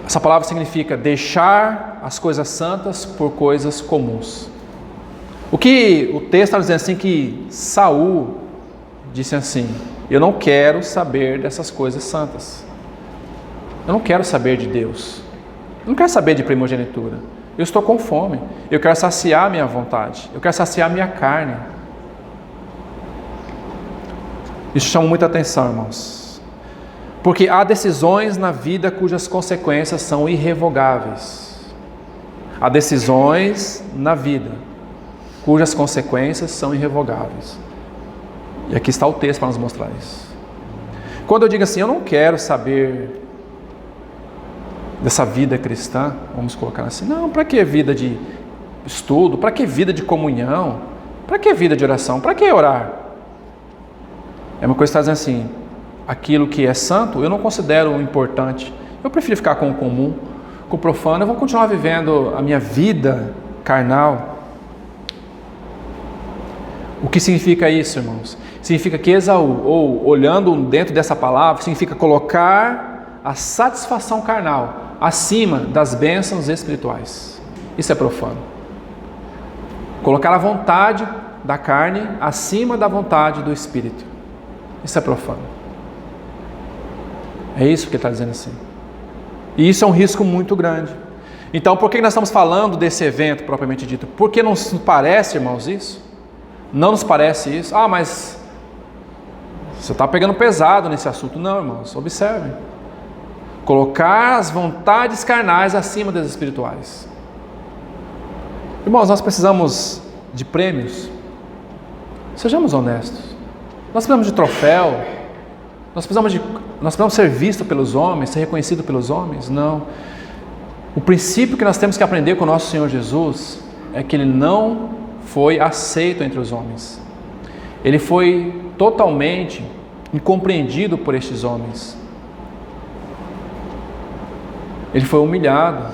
Essa palavra significa deixar as coisas santas por coisas comuns. O que o texto está dizendo assim, que Saul disse assim: eu não quero saber dessas coisas santas. Eu não quero saber de Deus. Eu não quero saber de primogenitura. Eu estou com fome. Eu quero saciar minha vontade. Eu quero saciar minha carne. Isso chama muita atenção, irmãos. Porque há decisões na vida cujas consequências são irrevogáveis. Há decisões na vida cujas consequências são irrevogáveis. E aqui está o texto para nos mostrar isso. Quando eu digo assim, eu não quero saber dessa vida cristã, vamos colocar assim, não, para que vida de estudo? Para que vida de comunhão? Para que vida de oração? Para que orar? É uma coisa que está dizendo assim: aquilo que é santo eu não considero importante, eu prefiro ficar com o comum, com o profano. Eu vou continuar vivendo a minha vida carnal. O que significa isso, irmãos? Significa que Esaú, ou olhando dentro dessa palavra, significa colocar a satisfação carnal acima das bênçãos espirituais. Isso é profano. Colocar a vontade da carne acima da vontade do Espírito. Isso é profano. É isso que ele está dizendo assim. E isso é um risco muito grande. Então, por que nós estamos falando desse evento propriamente dito? Porque não nos parece, irmãos, isso? Não nos parece isso? Ah, mas você está pegando pesado nesse assunto. Não, irmãos, observem. Colocar as vontades carnais acima das espirituais. Irmãos, nós precisamos de prêmios. Sejamos honestos. Nós precisamos de troféu. Nós precisamos ser vistos pelos homens, ser reconhecido pelos homens? Não. O princípio que nós temos que aprender com o nosso Senhor Jesus é que Ele não foi aceito entre os homens. Ele foi totalmente incompreendido por estes homens. Ele foi humilhado.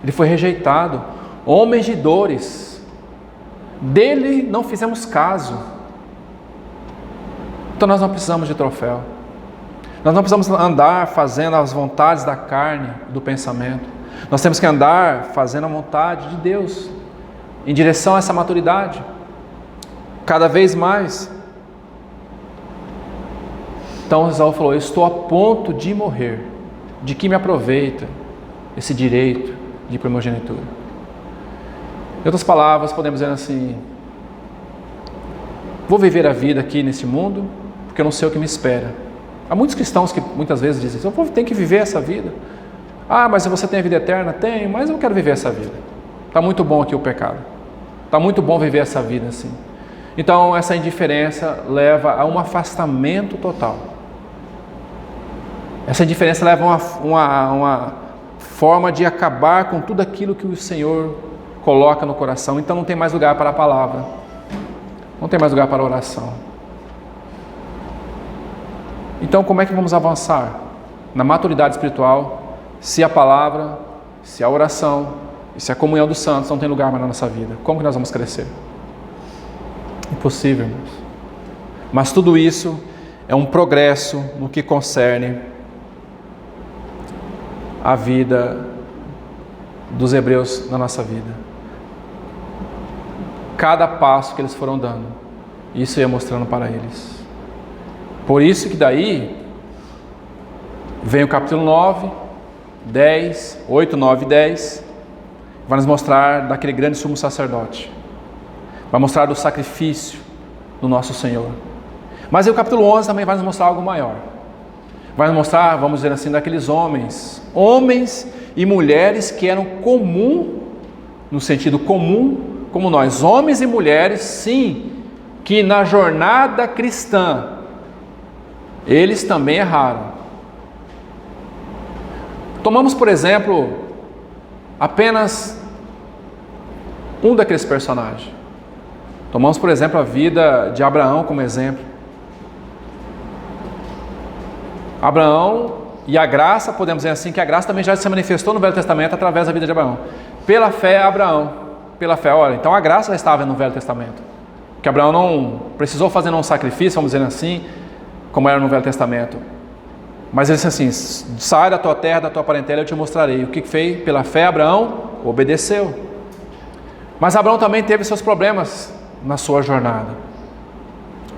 Ele foi rejeitado. Homens de dores. Dele não fizemos caso. Então nós não precisamos de troféu. Nós não precisamos andar fazendo as vontades da carne, do pensamento. Nós temos que andar fazendo a vontade de Deus, em direção a essa maturidade, cada vez mais. Então Esaú falou: eu estou a ponto de morrer, de que me aproveita esse direito de primogenitura? Em outras palavras, podemos dizer assim: vou viver a vida aqui nesse mundo, porque eu não sei o que me espera. Há muitos cristãos que muitas vezes dizem: eu vou ter que viver essa vida. Ah, mas você tem a vida eterna? Tenho, mas eu quero viver essa vida. Está muito bom aqui o pecado. Está muito bom viver essa vida assim. Então essa indiferença leva a um afastamento total. Essa indiferença leva a uma forma de acabar com tudo aquilo que o Senhor coloca no coração. Então não tem mais lugar para a palavra. Não tem mais lugar para a oração. Então como é que vamos avançar na maturidade espiritual se a palavra, se a oração e se a comunhão dos santos não tem lugar mais na nossa vida? Como que nós vamos crescer? Impossível, irmãos. Mas tudo isso é um progresso no que concerne a vida dos hebreus na nossa vida. Cada passo que eles foram dando, isso ia mostrando para eles. Por isso que daí vem o capítulo 9, 10, 8, 9 e 10, vai nos mostrar daquele grande sumo sacerdote, vai mostrar do sacrifício do nosso Senhor. Mas aí o capítulo 11 também vai nos mostrar algo maior. Vai nos mostrar, vamos dizer assim, daqueles homens e mulheres que eram comum, no sentido comum, como nós, homens e mulheres, sim, que na jornada cristã, eles também erraram. Tomamos, por exemplo, apenas um daqueles personagens. Tomamos, por exemplo, a vida de Abraão como exemplo. Abraão e a graça, podemos dizer assim, que a graça também já se manifestou no Velho Testamento através da vida de Abraão. Pela fé, Abraão. Pela fé, olha, então a graça já estava no Velho Testamento. Que Abraão não precisou fazer um sacrifício, vamos dizer assim, como era no Velho Testamento. Mas ele disse assim: sai da tua terra, da tua parentela, eu te mostrarei. O que fez? Pela fé, Abraão obedeceu. Mas Abraão também teve seus problemas na sua jornada.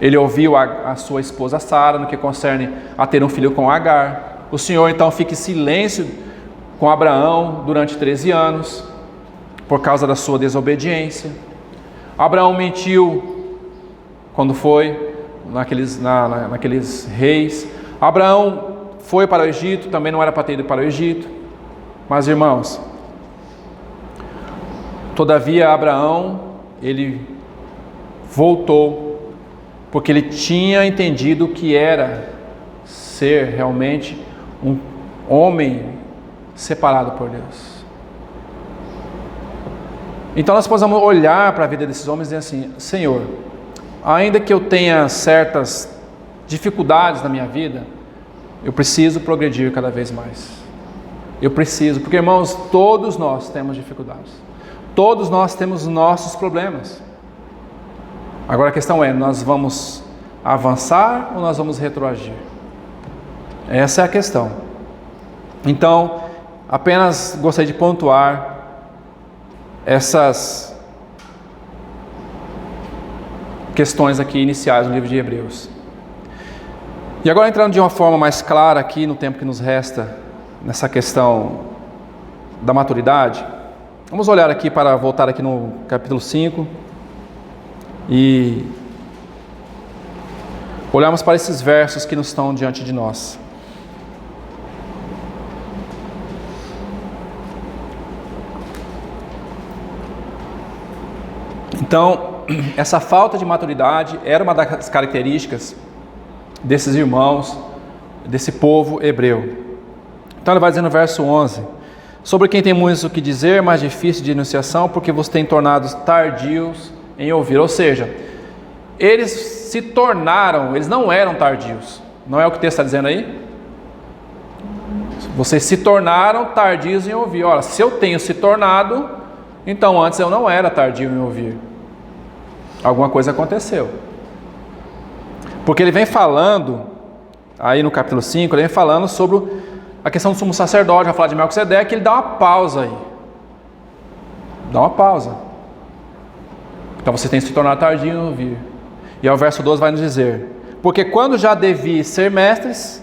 Ele ouviu a sua esposa Sara no que concerne a ter um filho com Agar. O Senhor então fica em silêncio com Abraão durante 13 anos, por causa da sua desobediência. Abraão mentiu quando foi naqueles reis. Abraão foi para o Egito, também não era para ter ido para o Egito. Mas, irmãos, todavia Abraão, ele voltou, porque ele tinha entendido o que era ser realmente um homem separado por Deus. Então nós podemos olhar para a vida desses homens e dizer assim: Senhor, ainda que eu tenha certas dificuldades na minha vida, eu preciso progredir cada vez mais. Eu preciso, porque, irmãos, todos nós temos dificuldades. Todos nós temos nossos problemas. Agora a questão é, nós vamos avançar ou nós vamos retroagir? Essa é a questão. Então, apenas gostaria de pontuar essas questões aqui iniciais no livro de Hebreus. E agora entrando de uma forma mais clara aqui no tempo que nos resta, nessa questão da maturidade, vamos olhar aqui para voltar aqui no capítulo 5 e olharmos para esses versos que nos estão diante de nós. Então, essa falta de maturidade era uma das características desses irmãos, desse povo hebreu. Então ele vai dizer no verso 11: sobre quem tem muito o que dizer, mais difícil de enunciação, porque vos tem tornado tardios em ouvir. Ou seja, eles se tornaram, eles não eram tardios. Não é o que o texto está dizendo aí? Vocês se tornaram tardios em ouvir. Ora, se eu tenho se tornado, então antes eu não era tardio em ouvir. Alguma coisa aconteceu. Porque ele vem falando, aí no capítulo 5, ele vem falando sobre a questão do sumo sacerdote, vai falar de Melquisedeque, ele dá uma pausa aí. Dá uma pausa. Então você tem que se tornar tardio em ouvir. E aí o verso 12 vai nos dizer: porque quando já devi ser mestres,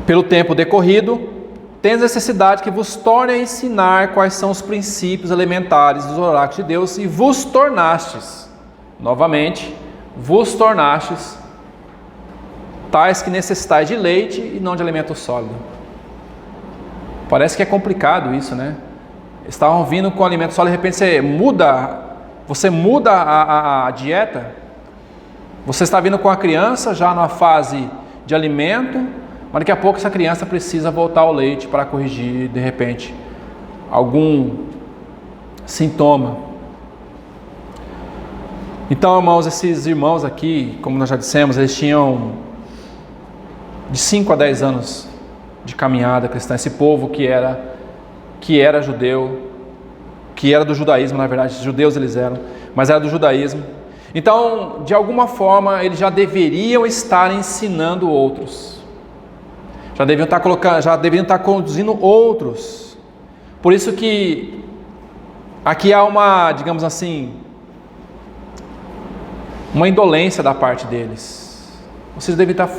pelo tempo decorrido, tens necessidade que vos torne a ensinar quais são os princípios elementares dos oráculos de Deus, e vos tornastes, novamente, vos tornastes tais que necessitais de leite e não de alimento sólido. Parece que é complicado isso, né? Estavam vindo com alimento sólido, de repente você muda a dieta. Você está vindo com a criança já na fase de alimento, mas daqui a pouco essa criança precisa voltar ao leite para corrigir, de repente, algum sintoma. Então, irmãos, esses irmãos aqui, como nós já dissemos, eles tinham de 5 a 10 anos de caminhada cristã. Esse povo que era judeu, que era do judaísmo, na verdade, judeus eles eram, mas era do judaísmo. Então, de alguma forma, eles já deveriam estar ensinando outros. Já deveriam estar conduzindo outros. Por isso que aqui há uma, digamos assim, uma indolência da parte deles. Vocês devem estar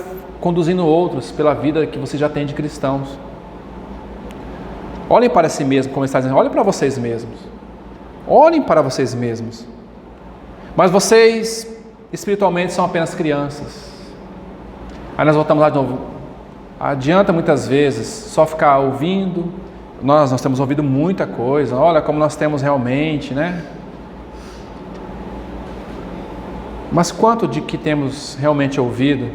conduzindo outros pela vida que vocês já têm de cristãos. Olhem para si mesmos, como ele está dizendo, olhem para vocês mesmos. Olhem para vocês mesmos. Mas vocês, espiritualmente, são apenas crianças. Aí nós voltamos lá de novo. Adianta muitas vezes só ficar ouvindo. Nós temos ouvido muita coisa. Olha como nós temos realmente, né? Mas quanto de que temos realmente ouvido,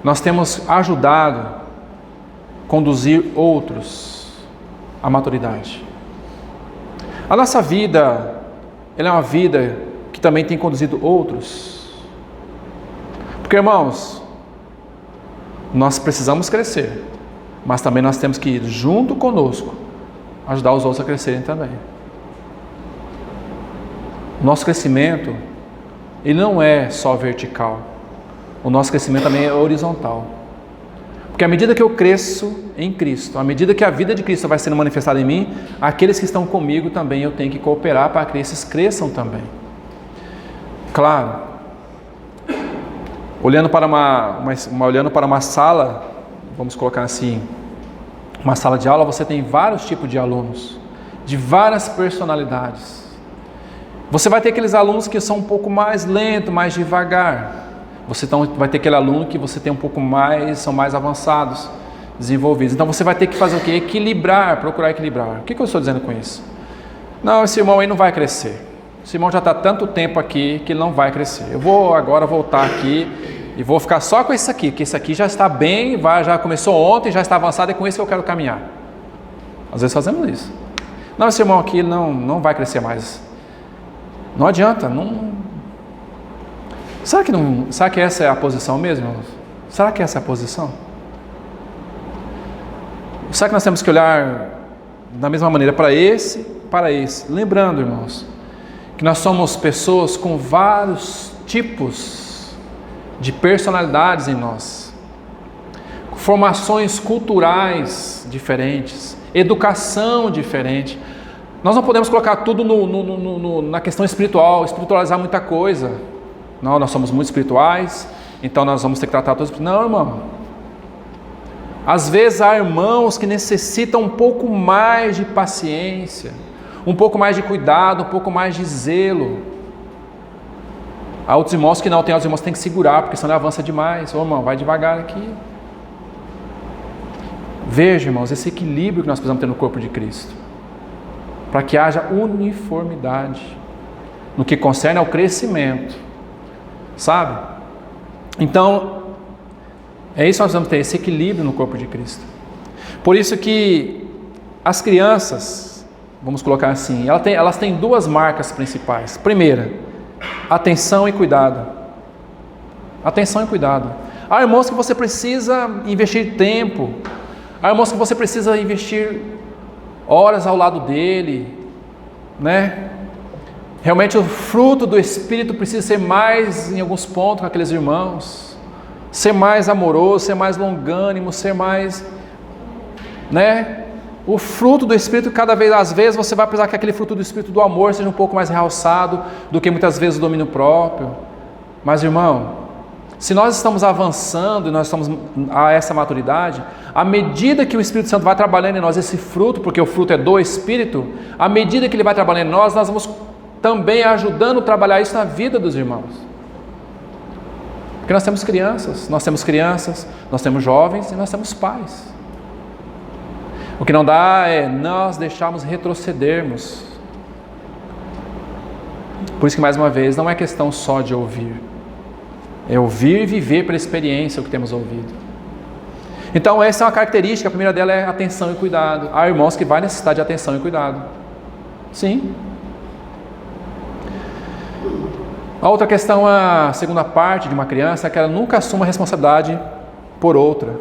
nós temos ajudado a conduzir outros à maturidade. A nossa vida, ela é uma vida que também tem conduzido outros. Porque, irmãos, nós precisamos crescer, mas também nós temos que ir junto conosco, ajudar os outros a crescerem também. Nosso crescimento, ele não é só vertical, o nosso crescimento também é horizontal. Porque à medida que eu cresço em Cristo, à medida que a vida de Cristo vai sendo manifestada em mim, aqueles que estão comigo também eu tenho que cooperar para que esses cresçam também. Claro, olhando para uma sala, vamos colocar assim, uma sala de aula, você tem vários tipos de alunos, de várias personalidades. Você vai ter aqueles alunos que são um pouco mais lentos, mais devagar. Você vai ter aquele aluno que você tem um pouco mais, são mais avançados, desenvolvidos. Então você vai ter que fazer o quê? Equilibrar, procurar equilibrar. O que eu estou dizendo com isso? Não, esse irmão aí não vai crescer. Esse irmão já está tanto tempo aqui que ele não vai crescer. Eu vou agora voltar aqui e vou ficar só com esse aqui, porque esse aqui já está bem, já começou ontem, já está avançado, é com esse que eu quero caminhar. Às vezes fazemos isso. Não, esse irmão aqui não vai crescer mais. Não adianta, não... Será que essa é a posição mesmo? Será que essa é a posição? Será que nós temos que olhar da mesma maneira para esse? Lembrando, irmãos, que nós somos pessoas com vários tipos de personalidades em nós, formações culturais diferentes, educação diferente. Nós não podemos colocar tudo na questão espiritual, espiritualizar muita coisa. Não, nós somos muito espirituais, então nós vamos ter que tratar todos. Não, irmão. Às vezes há irmãos que necessitam um pouco mais de paciência, um pouco mais de cuidado, um pouco mais de zelo. Há outros irmãos que não, tem outros irmãos que tem que segurar, porque senão ele avança demais. Ô irmão, vai devagar aqui. Veja, irmãos, esse equilíbrio que nós precisamos ter no corpo de Cristo, para que haja uniformidade no que concerne ao crescimento, sabe? Então, é isso que nós precisamos ter, esse equilíbrio no corpo de Cristo. Por isso que as crianças, vamos colocar assim, elas têm duas marcas principais. Primeira, atenção e cuidado. Atenção e cuidado. Há irmãos que você precisa investir tempo, há irmãos que você precisa investir horas ao lado dele, né? Realmente o fruto do Espírito precisa ser mais, em alguns pontos, com aqueles irmãos, ser mais amoroso, ser mais longânimo, ser mais, né? O fruto do Espírito, cada vez, às vezes, você vai precisar que aquele fruto do Espírito do amor seja um pouco mais realçado do que muitas vezes o domínio próprio. Mas, irmão, se nós estamos avançando e nós estamos a essa maturidade, à medida que o Espírito Santo vai trabalhando em nós esse fruto, porque o fruto é do Espírito, à medida que ele vai trabalhando em nós vamos também ajudando a trabalhar isso na vida dos irmãos. Porque nós temos crianças, nós temos jovens e nós temos pais. O que não dá é nós deixarmos retrocedermos. Por isso que, mais uma vez, não é questão só de ouvir. É ouvir e viver pela experiência o que temos ouvido. Então essa é uma característica, a primeira dela é atenção e cuidado. Há irmãos que vai necessitar de atenção e cuidado. Sim. A outra questão, a segunda parte de uma criança, é que ela nunca assume a responsabilidade por outra.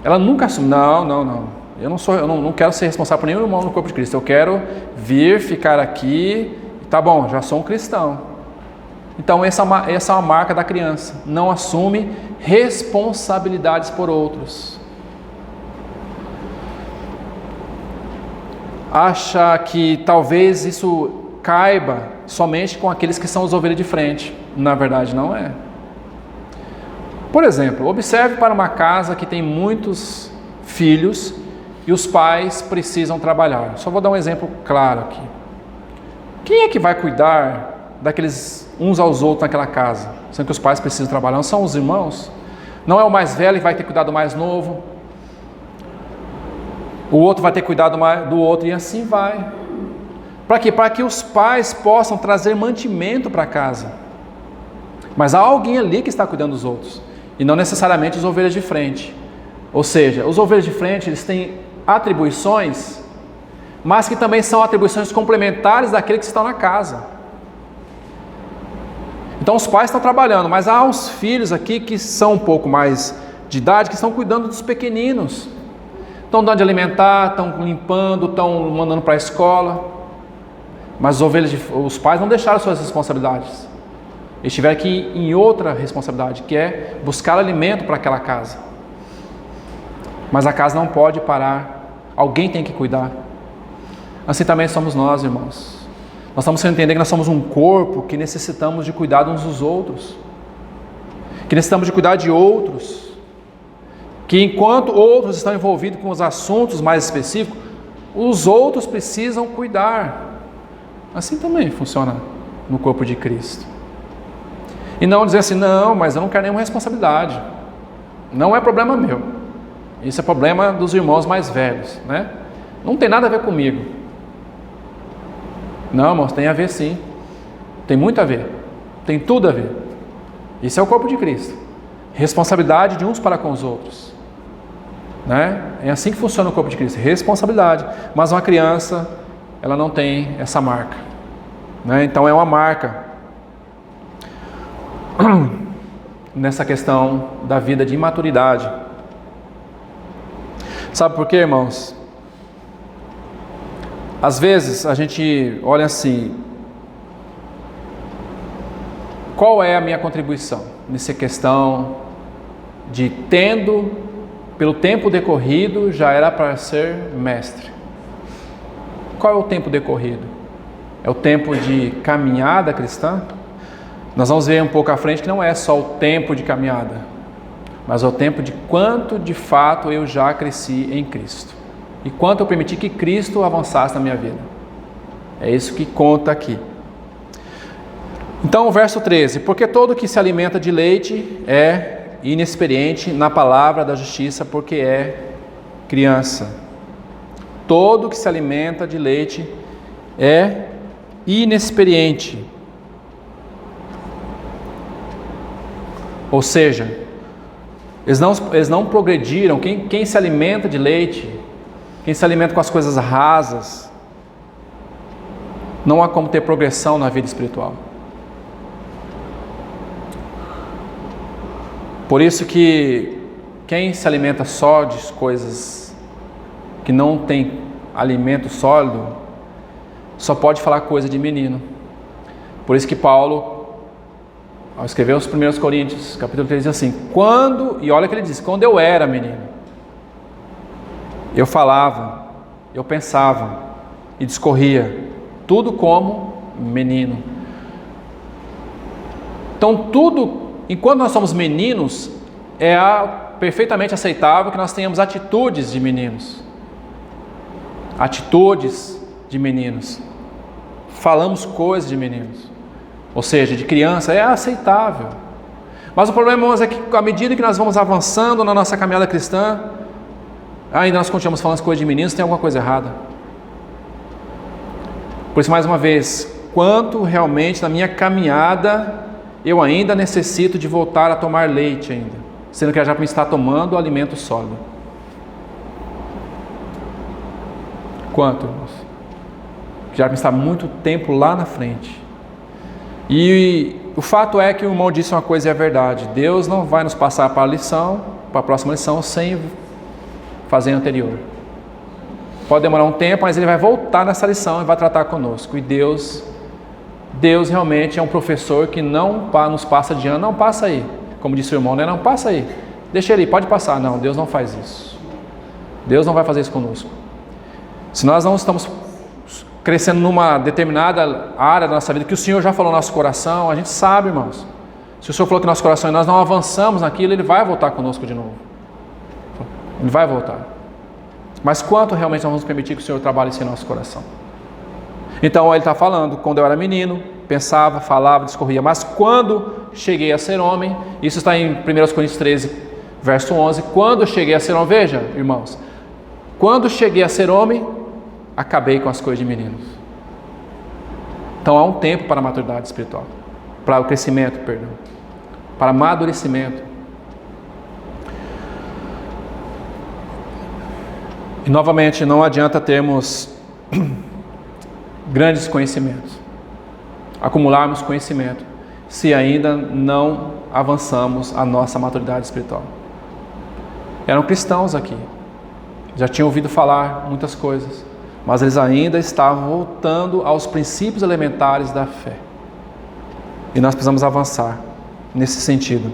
Ela nunca assume, não. Eu não quero ser responsável por nenhum irmão no corpo de Cristo. Eu quero vir, ficar aqui, tá bom, já sou um cristão. Então essa é uma marca da criança, não assume responsabilidades por outros. Acha que talvez isso caiba somente com aqueles que são as ovelhas de frente. Na verdade não é. Por exemplo, observe para uma casa que tem muitos filhos e os pais precisam trabalhar. Só vou dar um exemplo claro aqui. Quem é que vai cuidar daqueles uns aos outros naquela casa, sendo que os pais precisam trabalhar? Não são os irmãos? Não é o mais velho que vai ter cuidado do mais novo, o outro vai ter cuidado do outro, e assim vai. Para quê? Para que os pais possam trazer mantimento para casa. Mas há alguém ali que está cuidando dos outros, e não necessariamente os ovelhas de frente. Ou seja, os ovelhas de frente, eles têm atribuições, mas que também são atribuições complementares daquele que está na casa. Então os pais estão trabalhando, mas há uns filhos aqui que são um pouco mais de idade, que estão cuidando dos pequeninos. Estão dando de alimentar, estão limpando, estão mandando para a escola. Mas os pais não deixaram suas responsabilidades. Eles tiveram que ir em outra responsabilidade, que é buscar alimento para aquela casa. Mas a casa não pode parar. Alguém tem que cuidar. Assim também somos nós, irmãos. Nós estamos tendo que entender que nós somos um corpo que necessitamos de cuidar uns dos outros, que necessitamos de cuidar de outros, que enquanto outros estão envolvidos com os assuntos mais específicos, os outros precisam cuidar. Assim também funciona no corpo de Cristo. E não dizer assim, não, mas eu não quero nenhuma responsabilidade, não é problema meu, isso é problema dos irmãos mais velhos, né? Não tem nada a ver comigo. Não, irmãos, tem a ver sim. Tem muito a ver. Tem tudo a ver. Isso é o corpo de Cristo. Responsabilidade de uns para com os outros. Né? É assim que funciona o corpo de Cristo. Responsabilidade. Mas uma criança, ela não tem essa marca. Né? Então é uma marca nessa questão da vida de imaturidade. Sabe por quê, irmãos? Às vezes a gente olha assim, Qual é a minha contribuição nessa questão de pelo tempo decorrido, já era para ser mestre? Qual é o tempo decorrido? É o tempo de caminhada cristã? Nós vamos ver um pouco à frente que não é só o tempo de caminhada, mas é o tempo de quanto de fato eu já cresci em Cristo. E quanto eu permiti que Cristo avançasse na minha vida. É isso que conta aqui. Então, o verso 13. Porque todo que se alimenta de leite é inexperiente na palavra da justiça, porque é criança. Todo que se alimenta de leite é inexperiente. Ou seja, eles não progrediram. Quem se alimenta de leite, quem se alimenta com as coisas rasas, não há como ter progressão na vida espiritual. Por isso que quem se alimenta só de coisas que não tem alimento sólido, só pode falar coisa de menino. Por isso que Paulo, ao escrever os 1 Coríntios, capítulo 3, diz assim: e olha o que ele diz: quando eu era menino, eu falava, eu pensava e discorria, tudo como menino. Então enquanto nós somos meninos, é perfeitamente aceitável que nós tenhamos atitudes de meninos. Atitudes de meninos. Falamos coisas de meninos. Ou seja, de criança, é aceitável. Mas o problema, irmãos, é que à medida que nós vamos avançando na nossa caminhada cristã, ainda nós continuamos falando coisas de meninos, tem alguma coisa errada. Por isso, mais uma vez, quanto realmente na minha caminhada eu ainda necessito de voltar a tomar leite ainda, sendo que eu já está tomando alimento sólido. Quanto, irmãos? Já está muito tempo lá na frente. E o fato é que o irmão disse uma coisa e é verdade: Deus não vai nos passar para a próxima lição, sem fazer a anterior. Pode demorar um tempo, mas Ele vai voltar nessa lição e vai tratar conosco. E Deus realmente é um professor que não nos passa de ano. Não passa aí, como disse o irmão, né? Não passa aí, deixa ele, pode passar. Não, Deus não faz isso. Deus não vai fazer isso conosco. Se nós não estamos crescendo numa determinada área da nossa vida, que o Senhor já falou no nosso coração, a gente sabe, irmãos. Se o Senhor falou que nosso coração e nós não avançamos naquilo, Ele vai voltar conosco de novo. Ele vai voltar. Mas quanto realmente nós vamos permitir que o Senhor trabalhe isso em nosso coração? Então Ele está falando: quando eu era menino, pensava, falava, discorria, mas quando cheguei a ser homem, isso está em 1 Coríntios 13, verso 11, quando eu cheguei a ser homem, veja, irmãos, quando cheguei a ser homem, acabei com as coisas de meninos. Então há um tempo para a maturidade espiritual, para o crescimento, para amadurecimento. E novamente, não adianta termos grandes conhecimentos, acumularmos conhecimento, se ainda não avançamos a nossa maturidade espiritual. Eram cristãos aqui, já tinham ouvido falar muitas coisas, mas eles ainda estavam voltando aos princípios elementares da fé. E nós precisamos avançar nesse sentido.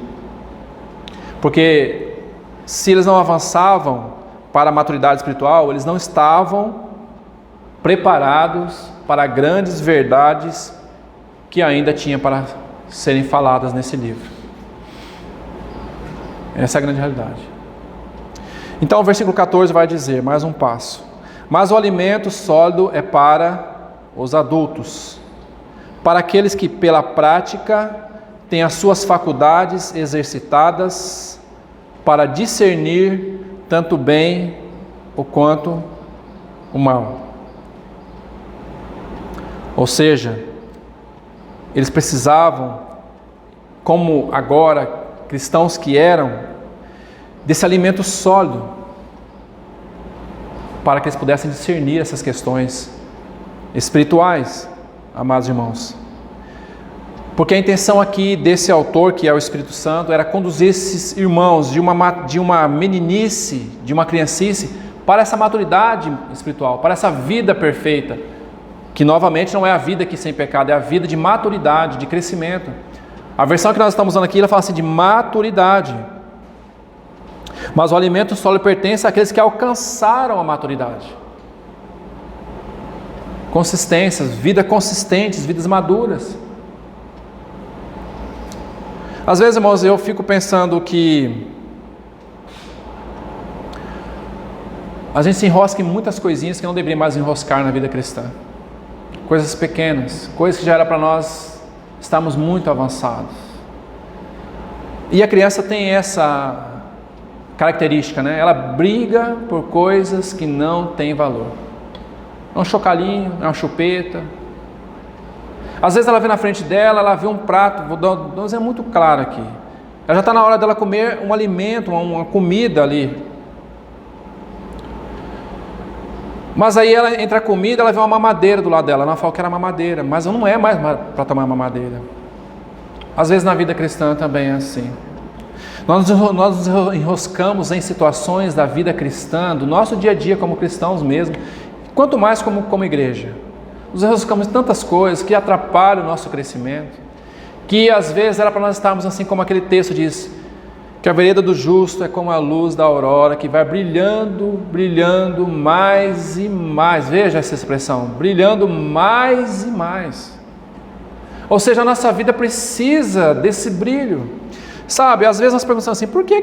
Porque se eles não avançavam para a maturidade espiritual, eles não estavam preparados para grandes verdades que ainda tinha para serem faladas nesse livro. Essa é a grande realidade. Então o versículo 14 vai dizer, mais um passo: mas o alimento sólido é para os adultos, para aqueles que pela prática têm as suas faculdades exercitadas para discernir tanto o bem quanto o mal. Ou seja, eles precisavam, como agora cristãos que eram, desse alimento sólido, para que eles pudessem discernir essas questões espirituais, amados irmãos. Porque a intenção aqui desse autor, que é o Espírito Santo, era conduzir esses irmãos de uma meninice, de uma criancice, para essa maturidade espiritual, para essa vida perfeita, que novamente não é a vida aqui sem pecado, é a vida de maturidade, de crescimento, A versão que nós estamos usando aqui, ela fala assim de maturidade. Mas o alimento sólido pertence àqueles que alcançaram a maturidade. Consistências, vidas consistentes, vidas maduras. Às vezes, irmãos, eu fico pensando que a gente se enrosca em muitas coisinhas que não deveria mais enroscar na vida cristã. Coisas pequenas, coisas que já era para nós estarmos muito avançados. E a criança tem essa característica, né? Ela briga por coisas que não têm valor. É um chocalhinho, é uma chupeta. Às vezes ela vê na frente dela, ela vê um prato, vou dar um exemplo muito claro aqui. Ela já está na hora dela comer um alimento, uma comida ali. Mas aí ela entra a comida, ela vê uma mamadeira do lado dela. Ela fala que era mamadeira, mas não é mais para tomar mamadeira. Às vezes na vida cristã também é assim. Nós nos enroscamos em situações da vida cristã, do nosso dia a dia como cristãos mesmo, quanto mais como igreja. Nos enroscamos em tantas coisas que atrapalham o nosso crescimento, que às vezes era para nós estarmos assim como aquele texto diz, que a vereda do justo é como a luz da aurora, que vai brilhando, brilhando mais e mais. Veja essa expressão, brilhando mais e mais. Ou seja, a nossa vida precisa desse brilho. Sabe, às vezes nós perguntamos assim, por que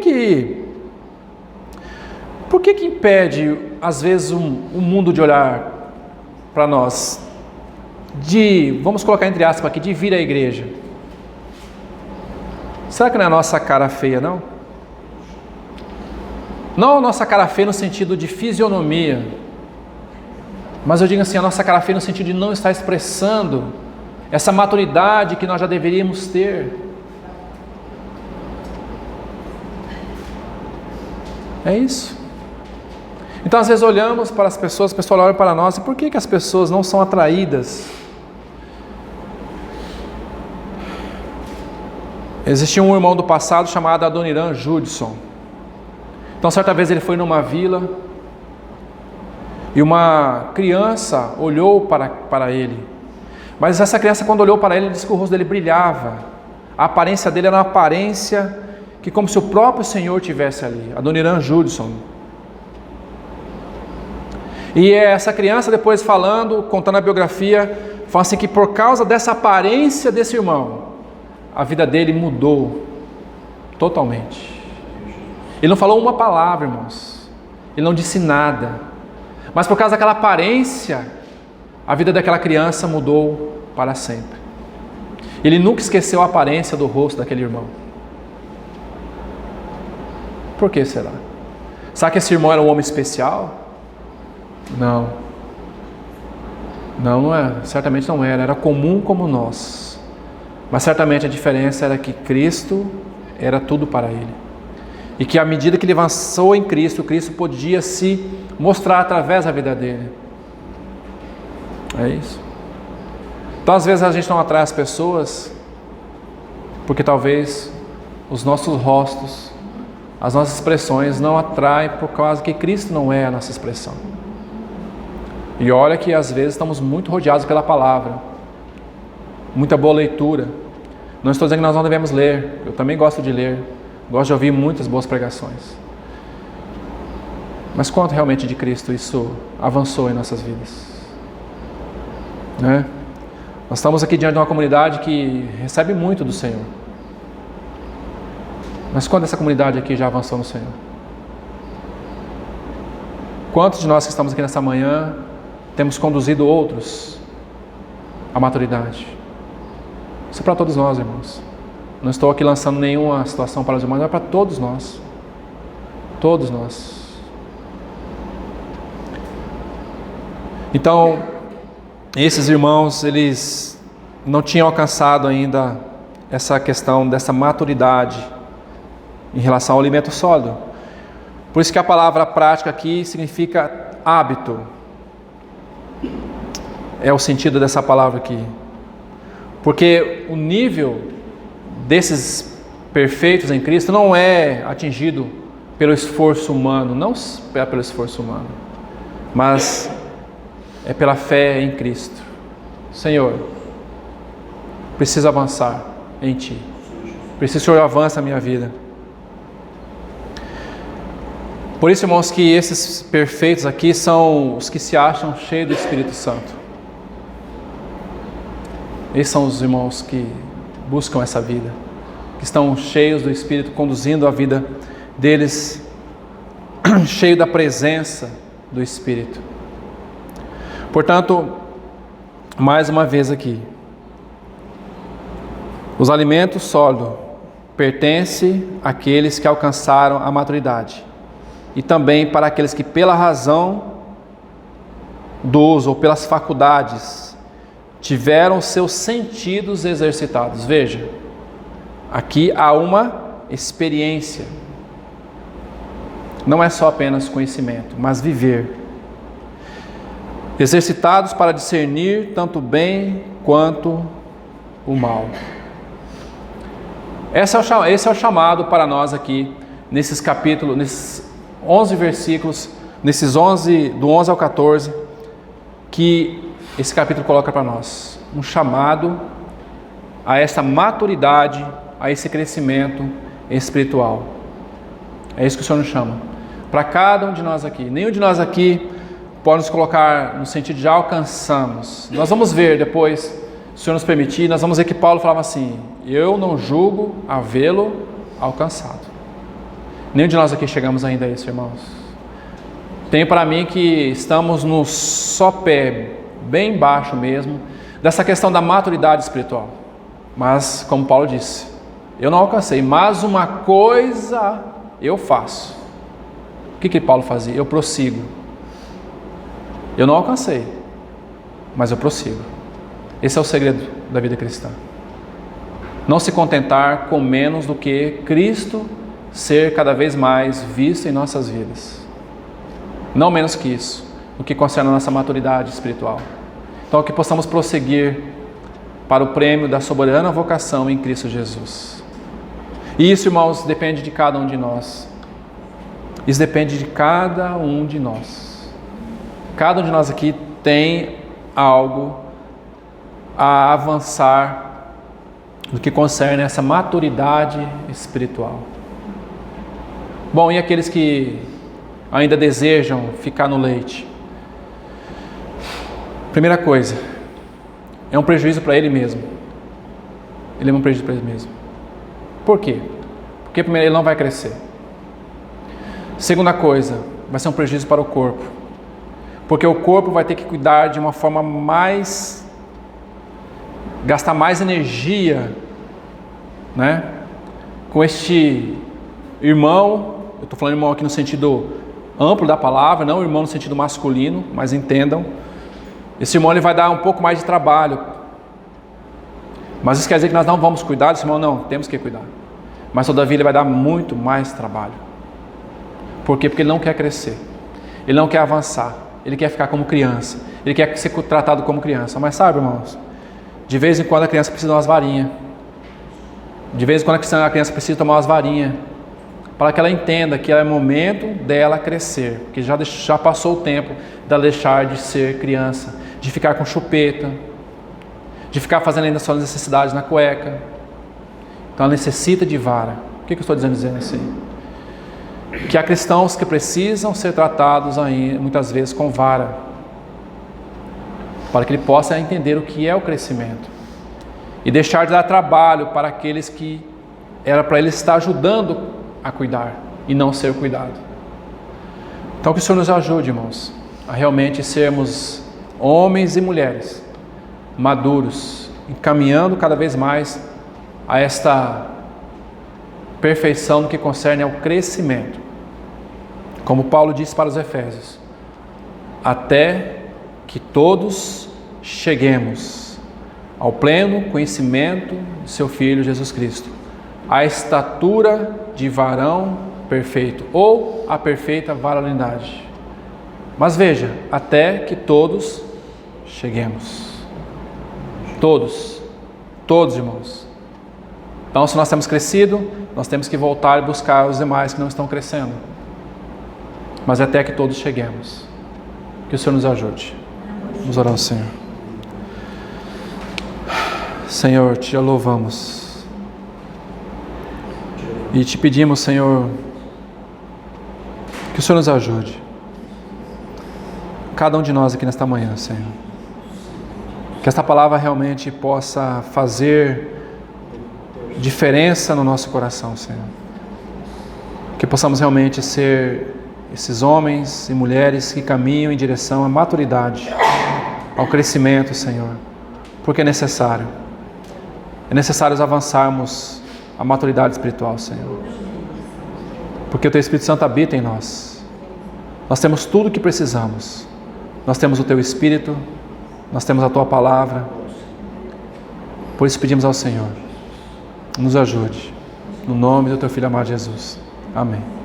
impede, às vezes, o mundo de olhar para nós? Vamos colocar entre aspas aqui, de vir à igreja. Será que não é a nossa cara feia, não? Não a nossa cara feia no sentido de fisionomia, mas eu digo assim, a nossa cara feia no sentido de não estar expressando essa maturidade que nós já deveríamos ter. É isso. Então às vezes olhamos para as pessoas olham para nós, e por que as pessoas não são atraídas? Existia um irmão do passado chamado Adoniran Judson. Então certa vez ele foi numa vila e uma criança olhou para ele. Mas essa criança, quando olhou para ele, disse que o rosto dele brilhava. A aparência dele era uma aparência que como se o próprio Senhor estivesse ali. Adoniran Judson. E essa criança depois contando a biografia, fala assim que por causa dessa aparência desse irmão, a vida dele mudou totalmente. Ele não falou uma palavra, irmãos. Ele não disse nada. Mas por causa daquela aparência, a vida daquela criança mudou para sempre. Ele nunca esqueceu a aparência do rosto daquele irmão. Por que será? Será que esse irmão era um homem especial? Não. Não é. Certamente não era. Era comum como nós. Mas certamente a diferença era que Cristo era tudo para ele. E que à medida que ele avançou em Cristo, Cristo podia se mostrar através da vida dele. É isso. Então às vezes a gente não atrai as pessoas porque talvez os nossos rostos, as nossas expressões não atraem por causa que Cristo não é a nossa expressão. E olha que às vezes estamos muito rodeados pela palavra, muita boa leitura. Não estou dizendo que nós não devemos ler, eu também gosto de ler, gosto de ouvir muitas boas pregações. Mas quanto realmente de Cristo isso avançou em nossas vidas? Né? Nós estamos aqui diante de uma comunidade que recebe muito do Senhor. Mas quanto essa comunidade aqui já avançou no Senhor? Quantos de nós que estamos aqui nessa manhã temos conduzido outros à maturidade? Isso é para todos nós, irmãos. Não estou aqui lançando nenhuma situação para os irmãos, é para todos nós. Todos nós. Então, esses irmãos, eles não tinham alcançado ainda essa questão dessa maturidade em relação ao alimento sólido. Por isso que a palavra prática aqui significa hábito. É o sentido dessa palavra aqui. Porque o nível desses perfeitos em Cristo não é atingido pelo esforço humano, não é pelo esforço humano, mas é pela fé em Cristo. Senhor, preciso avançar em Ti. Preciso que o Senhor avance a minha vida. Por isso, irmãos, que esses perfeitos aqui são os que se acham cheios do Espírito Santo. Esses são os irmãos que buscam essa vida, que estão cheios do Espírito, conduzindo a vida deles, cheio da presença do Espírito. Portanto, mais uma vez aqui, os alimentos sólidos pertencem àqueles que alcançaram a maturidade, e também para aqueles que, pela razão do uso ou pelas faculdades, tiveram seus sentidos exercitados. Veja, aqui há uma experiência. Não é só apenas conhecimento, mas viver. Exercitados para discernir tanto o bem quanto o mal. Esse é o chamado para nós aqui, nesses capítulos, nesses 11 versículos, nesses 11, do 11 ao 14, que esse capítulo coloca para nós. Um chamado a essa maturidade, a esse crescimento espiritual. É isso que o Senhor nos chama. Para cada um de nós aqui. Nenhum de nós aqui pode nos colocar no sentido de alcançamos. Nós vamos ver depois, se o Senhor nos permitir, nós vamos ver que Paulo falava assim: eu não julgo havê-lo alcançado. Nenhum de nós aqui chegamos ainda a isso, irmãos. Tenho para mim que estamos no sopé, bem baixo mesmo, dessa questão da maturidade espiritual. Mas, como Paulo disse, eu não alcancei, mas uma coisa eu faço. O que Paulo fazia? Eu prossigo. Eu não alcancei, mas eu prossigo. Esse é o segredo da vida cristã. Não se contentar com menos do que Cristo ser cada vez mais visto em nossas vidas. Não menos que isso, no que concerne a nossa maturidade espiritual. Então, que possamos prosseguir para o prêmio da soberana vocação em Cristo Jesus. E isso, irmãos, depende de cada um de nós. Isso depende de cada um de nós. Cada um de nós aqui tem algo a avançar no que concerne essa maturidade espiritual. Bom, e aqueles que ainda desejam ficar no leite? Primeira coisa, é um prejuízo para ele mesmo. Ele é um prejuízo para ele mesmo. Por quê? Porque primeiro ele não vai crescer. Segunda coisa, vai ser um prejuízo para o corpo. Porque o corpo vai ter que cuidar de uma forma mais... gastar mais energia, né? Com este irmão, eu estou falando irmão aqui no sentido amplo da palavra, não irmão no sentido masculino, mas entendam. Esse irmão ele vai dar um pouco mais de trabalho. Mas isso quer dizer que nós não vamos cuidar desse irmão? Não, temos que cuidar. Mas todavia ele vai dar muito mais trabalho. Por quê? Porque ele não quer crescer. Ele não quer avançar. Ele quer ficar como criança. Ele quer ser tratado como criança. Mas sabe, irmãos, de vez em quando a criança precisa de umas varinhas. De vez em quando a criança precisa tomar umas varinhas. Para que ela entenda que é momento dela crescer. Porque já passou o tempo dela deixar de ser criança. De ficar com chupeta. De ficar fazendo ainda suas necessidades na cueca. Então ela necessita de vara. O que eu estou dizendo assim? Que há cristãos que precisam ser tratados aí, muitas vezes com vara. Para que ele possa entender o que é o crescimento. E deixar de dar trabalho para aqueles que era para ele estar ajudando a cuidar e não ser cuidado. Então que o Senhor nos ajude, irmãos, a realmente sermos homens e mulheres maduros, encaminhando cada vez mais a esta perfeição no que concerne ao crescimento. Como Paulo disse para os Efésios, até que todos cheguemos ao pleno conhecimento de seu Filho Jesus Cristo, à estatura de varão perfeito, ou a perfeita varonilidade. Mas veja, até que todos cheguemos. Todos, irmãos. Então, se nós temos crescido, nós temos que voltar e buscar os demais que não estão crescendo. Mas até que todos cheguemos. Que o Senhor nos ajude. Vamos orar ao Senhor. Senhor, te louvamos. E te pedimos, Senhor, que o Senhor nos ajude. Cada um de nós aqui nesta manhã, Senhor. Que esta palavra realmente possa fazer diferença no nosso coração, Senhor. Que possamos realmente ser esses homens e mulheres que caminham em direção à maturidade, ao crescimento, Senhor. Porque é necessário. É necessário avançarmos a maturidade espiritual, Senhor. Porque o Teu Espírito Santo habita em nós. Nós temos tudo o que precisamos. Nós temos o Teu Espírito, nós temos a Tua Palavra. Por isso pedimos ao Senhor, nos ajude. No nome do Teu Filho amado Jesus. Amém.